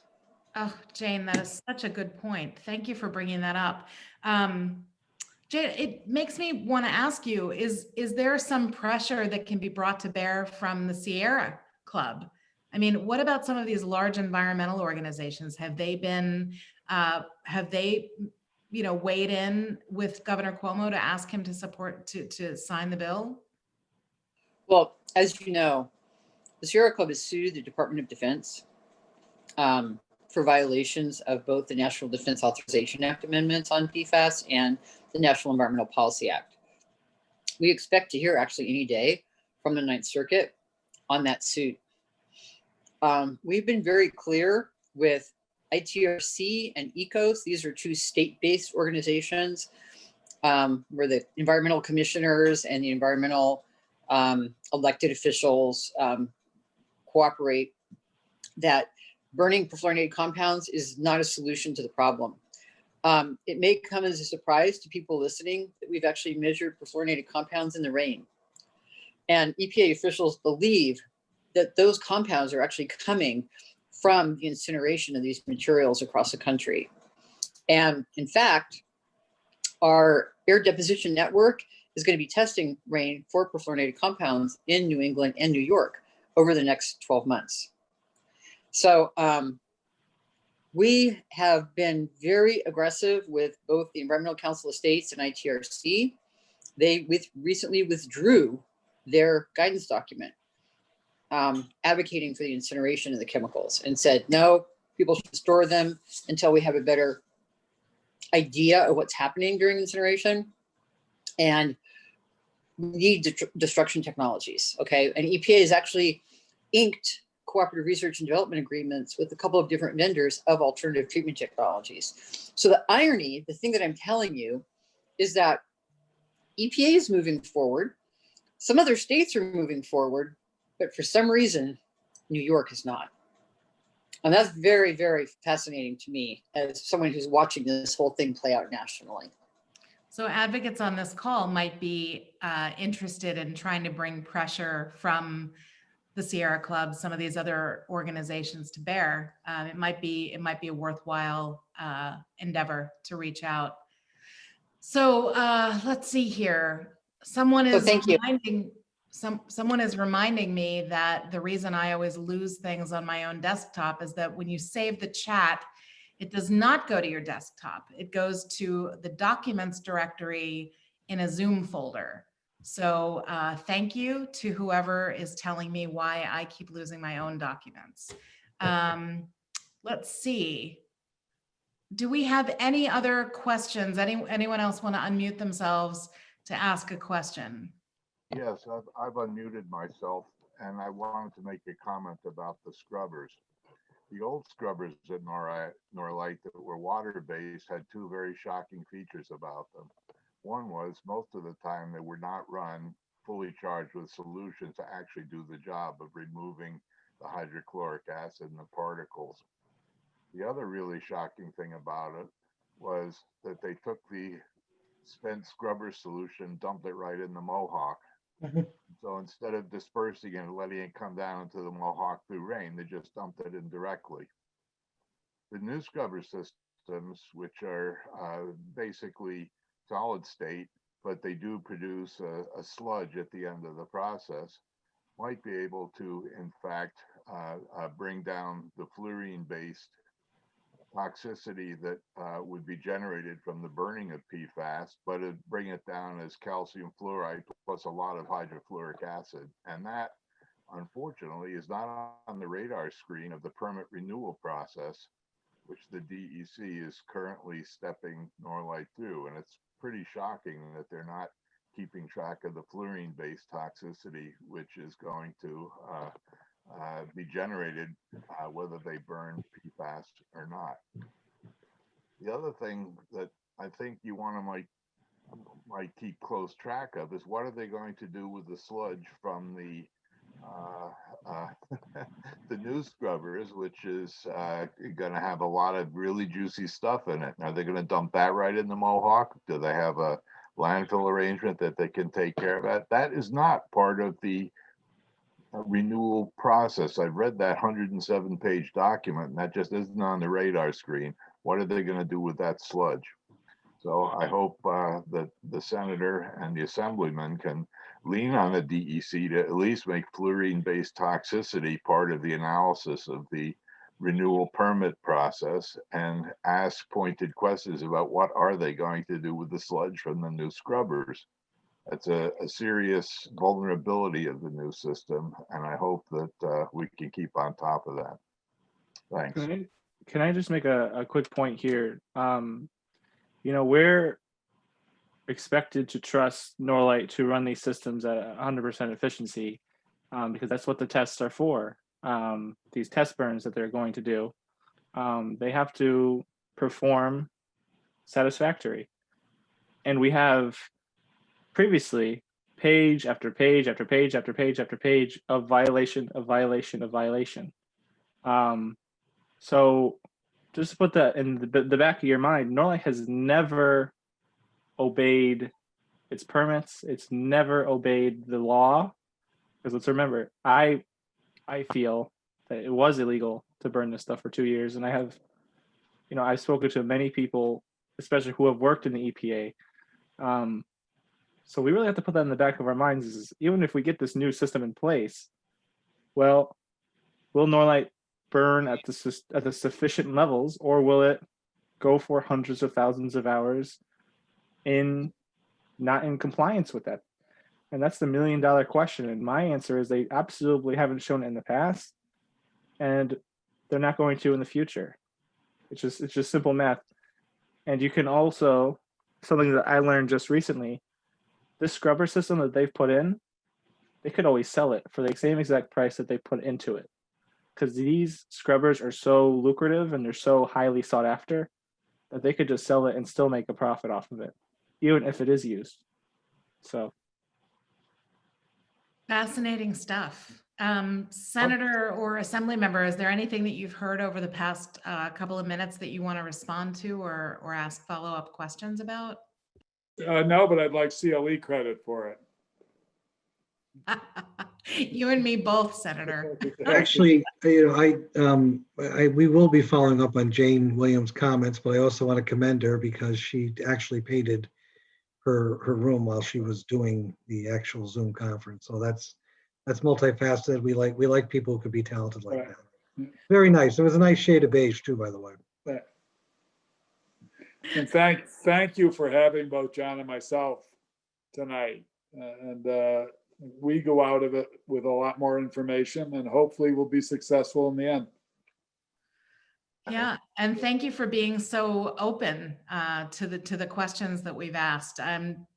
Oh, Jane, that is such a good point. Thank you for bringing that up. Jane, it makes me want to ask you, is there some pressure that can be brought to bear from the Sierra Club? I mean, what about some of these large environmental organizations? Have they been, weighed in with Governor Cuomo to ask him to support, to sign the bill? Well, as you know, the Sierra Club has sued the Department of Defense for violations of both the National Defense Authorization Act amendments on PFAS and the National Environmental Policy Act. We expect to hear actually any day from the Ninth Circuit on that suit. We've been very clear with ITRC and ECOS. These are two state-based organizations where the environmental commissioners and the environmental elected officials cooperate, that burning perfluorinated compounds is not a solution to the problem. It may come as a surprise to people listening that we've actually measured perfluorinated compounds in the rain. And EPA officials believe that those compounds are actually coming from the incineration of these materials across the country. And in fact, our air deposition network is going to be testing rain for perfluorinated compounds in New England and New York over the next 12 months. So we have been very aggressive with both the Environmental Council of States and ITRC. They recently withdrew their guidance document advocating for the incineration of the chemicals and said, no, people should store them until we have a better idea of what's happening during incineration. And we need destruction technologies, okay? And EPA has actually inked cooperative research and development agreements with a couple of different vendors of alternative treatment technologies. So the irony, the thing that I'm telling you, is that EPA is moving forward. Some other states are moving forward, but for some reason, New York is not. And that's very, very fascinating to me as someone who's watching this whole thing play out nationally. So advocates on this call might be interested in trying to bring pressure from the Sierra Club, some of these other organizations to bear. It might be a worthwhile endeavor to reach out. So let's see here. Someone is reminding me that the reason I always lose things on my own desktop is that when you save the chat, it does not go to your desktop. It goes to the documents directory in a Zoom folder. So thank you to whoever is telling me why I keep losing my own documents. Let's see. Do we have any other questions? Anyone else want to unmute themselves to ask a question? Yes, I've unmuted myself and I wanted to make a comment about the scrubbers. The old scrubbers at Norlite that were water-based had two very shocking features about them. One was most of the time they were not run fully charged with solution to actually do the job of removing the hydrochloric acid and the particles. The other really shocking thing about it was that they took the spent scrubber solution, dumped it right in the Mohawk. So instead of dispersing it and letting it come down into the Mohawk through rain, they just dumped it in directly. The new scrubber systems, which are basically solid state, but they do produce a sludge at the end of the process, might be able to, in fact, bring down the fluorine-based toxicity that would be generated from the burning of PFAS, but it'd bring it down as calcium fluoride plus a lot of hydrofluoric acid. And that, unfortunately, is not on the radar screen of the permit renewal process, which the DEC is currently stepping Norlite through. And it's pretty shocking that they're not keeping track of the fluorine-based toxicity, which is going to be generated whether they burn PFAS or not. The other thing that I think you want to might keep close track of is what are they going to do with the sludge from the the new scrubbers, which is going to have a lot of really juicy stuff in it. Are they going to dump that right in the Mohawk? Do they have a landfill arrangement that they can take care of that? That is not part of the renewal process. I've read that 107-page document, and that just isn't on the radar screen. What are they going to do with that sludge? So I hope that the senator and the assemblyman can lean on the DEC to at least make fluorine-based toxicity part of the analysis of the renewal permit process and ask pointed questions about what are they going to do with the sludge from the new scrubbers. That's a serious vulnerability of the new system, and I hope that we can keep on top of that. Thanks. Can I just make a quick point here? You know, we're expected to trust Norlite to run these systems at 100% efficiency because that's what the tests are for. These test burns that they're going to do, they have to perform satisfactory. And we have previously page after page after page after page after page of violation of violation of violation. So just to put that in the back of your mind, Norlite has never obeyed its permits. It's never obeyed the law. Because let's remember, I feel that it was illegal to burn this stuff for 2 years. And I have, you know, I've spoken to many people, especially who have worked in the EPA. So we really have to put that in the back of our minds is even if we get this new system in place, well, will Norlite burn at the sufficient levels, or will it go for hundreds of thousands of hours not in compliance with that? And that's the $1 million question. And my answer is they absolutely haven't shown it in the past, and they're not going to in the future. It's just simple math. And you can also, something that I learned just recently, this scrubber system that they've put in, they could always sell it for the same exact price that they put into it. Because these scrubbers are so lucrative and they're so highly sought after that they could just sell it and still make a profit off of it, even if it is used. So. Fascinating stuff. Senator or Assembly member, is there anything that you've heard over the past couple of minutes that you want to respond to or ask follow-up questions about? No, but I'd like CLE credit for it. You and me both, Senator. Actually, you know, we will be following up on Jane Williams' comments, but I also want to commend her because she actually painted her room while she was doing the actual Zoom conference. So that's multifaceted. We like people who could be talented like that. Very nice. It was a nice shade of beige too, by the way. And thank you for having both John and myself tonight. We go out of it with a lot more information, and hopefully we'll be successful in the end. Yeah, and thank you for being so open to the questions that we've asked.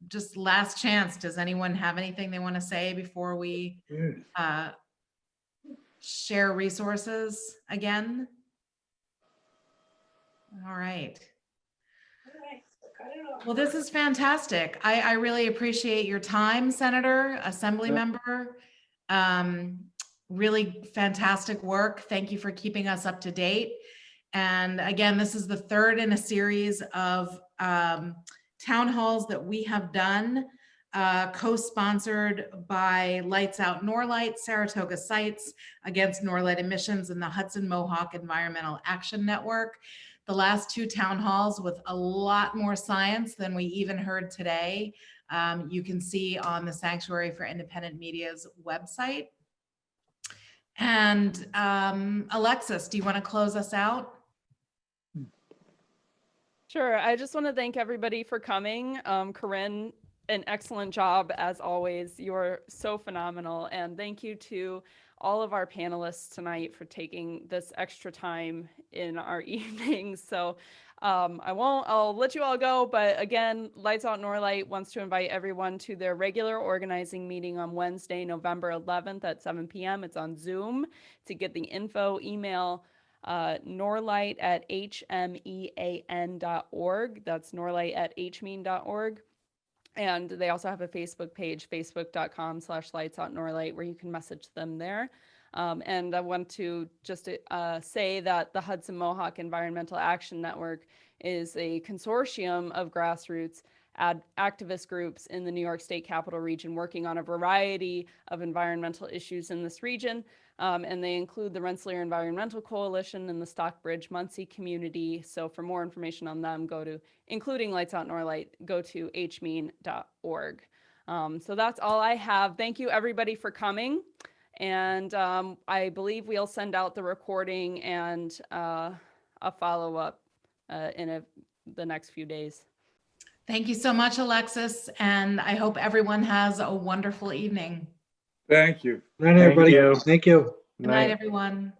Just last chance, does anyone have anything they want to say before we share resources again? All right. Well, this is fantastic. I really appreciate your time, Senator, Assemblymember. Really fantastic work. Thank you for keeping us up to date. And again, this is the third in a series of town halls that we have done, co-sponsored by Lights Out Norlite, Saratoga Sites Against Norlite Emissions, and the Hudson Mohawk Environmental Action Network. The last two town halls with a lot more science than we even heard today. You can see on the Sanctuary for Independent Media's website. And Alexis, do you want to close us out? Sure. I just want to thank everybody for coming. Corinne, an excellent job as always. You're so phenomenal. And thank you to all of our panelists tonight for taking this extra time in our evenings. So I'll let you all go. But again, Lights Out Norlite wants to invite everyone to their regular organizing meeting on Wednesday, November 11th at 7 p.m. It's on Zoom. To get the info, email norlite@hmean.org. That's norlite@hmean.org. And they also have a Facebook page, facebook.com/lightsoutnorlite, where you can message them there. And I want to just say that the Hudson Mohawk Environmental Action Network is a consortium of grassroots activist groups in the New York State Capital Region working on a variety of environmental issues in this region. And they include the Rensselaer Environmental Coalition and the Stockbridge-Muncie community. So for more information on them, including Lights Out Norlite, go to hmean.org. So that's all I have. Thank you everybody for coming. And I believe we'll send out the recording and a follow-up in the next few days. Thank you so much, Alexis. And I hope everyone has a wonderful evening. Thank you. Good night, everybody. you. Thank you. Good night, everyone.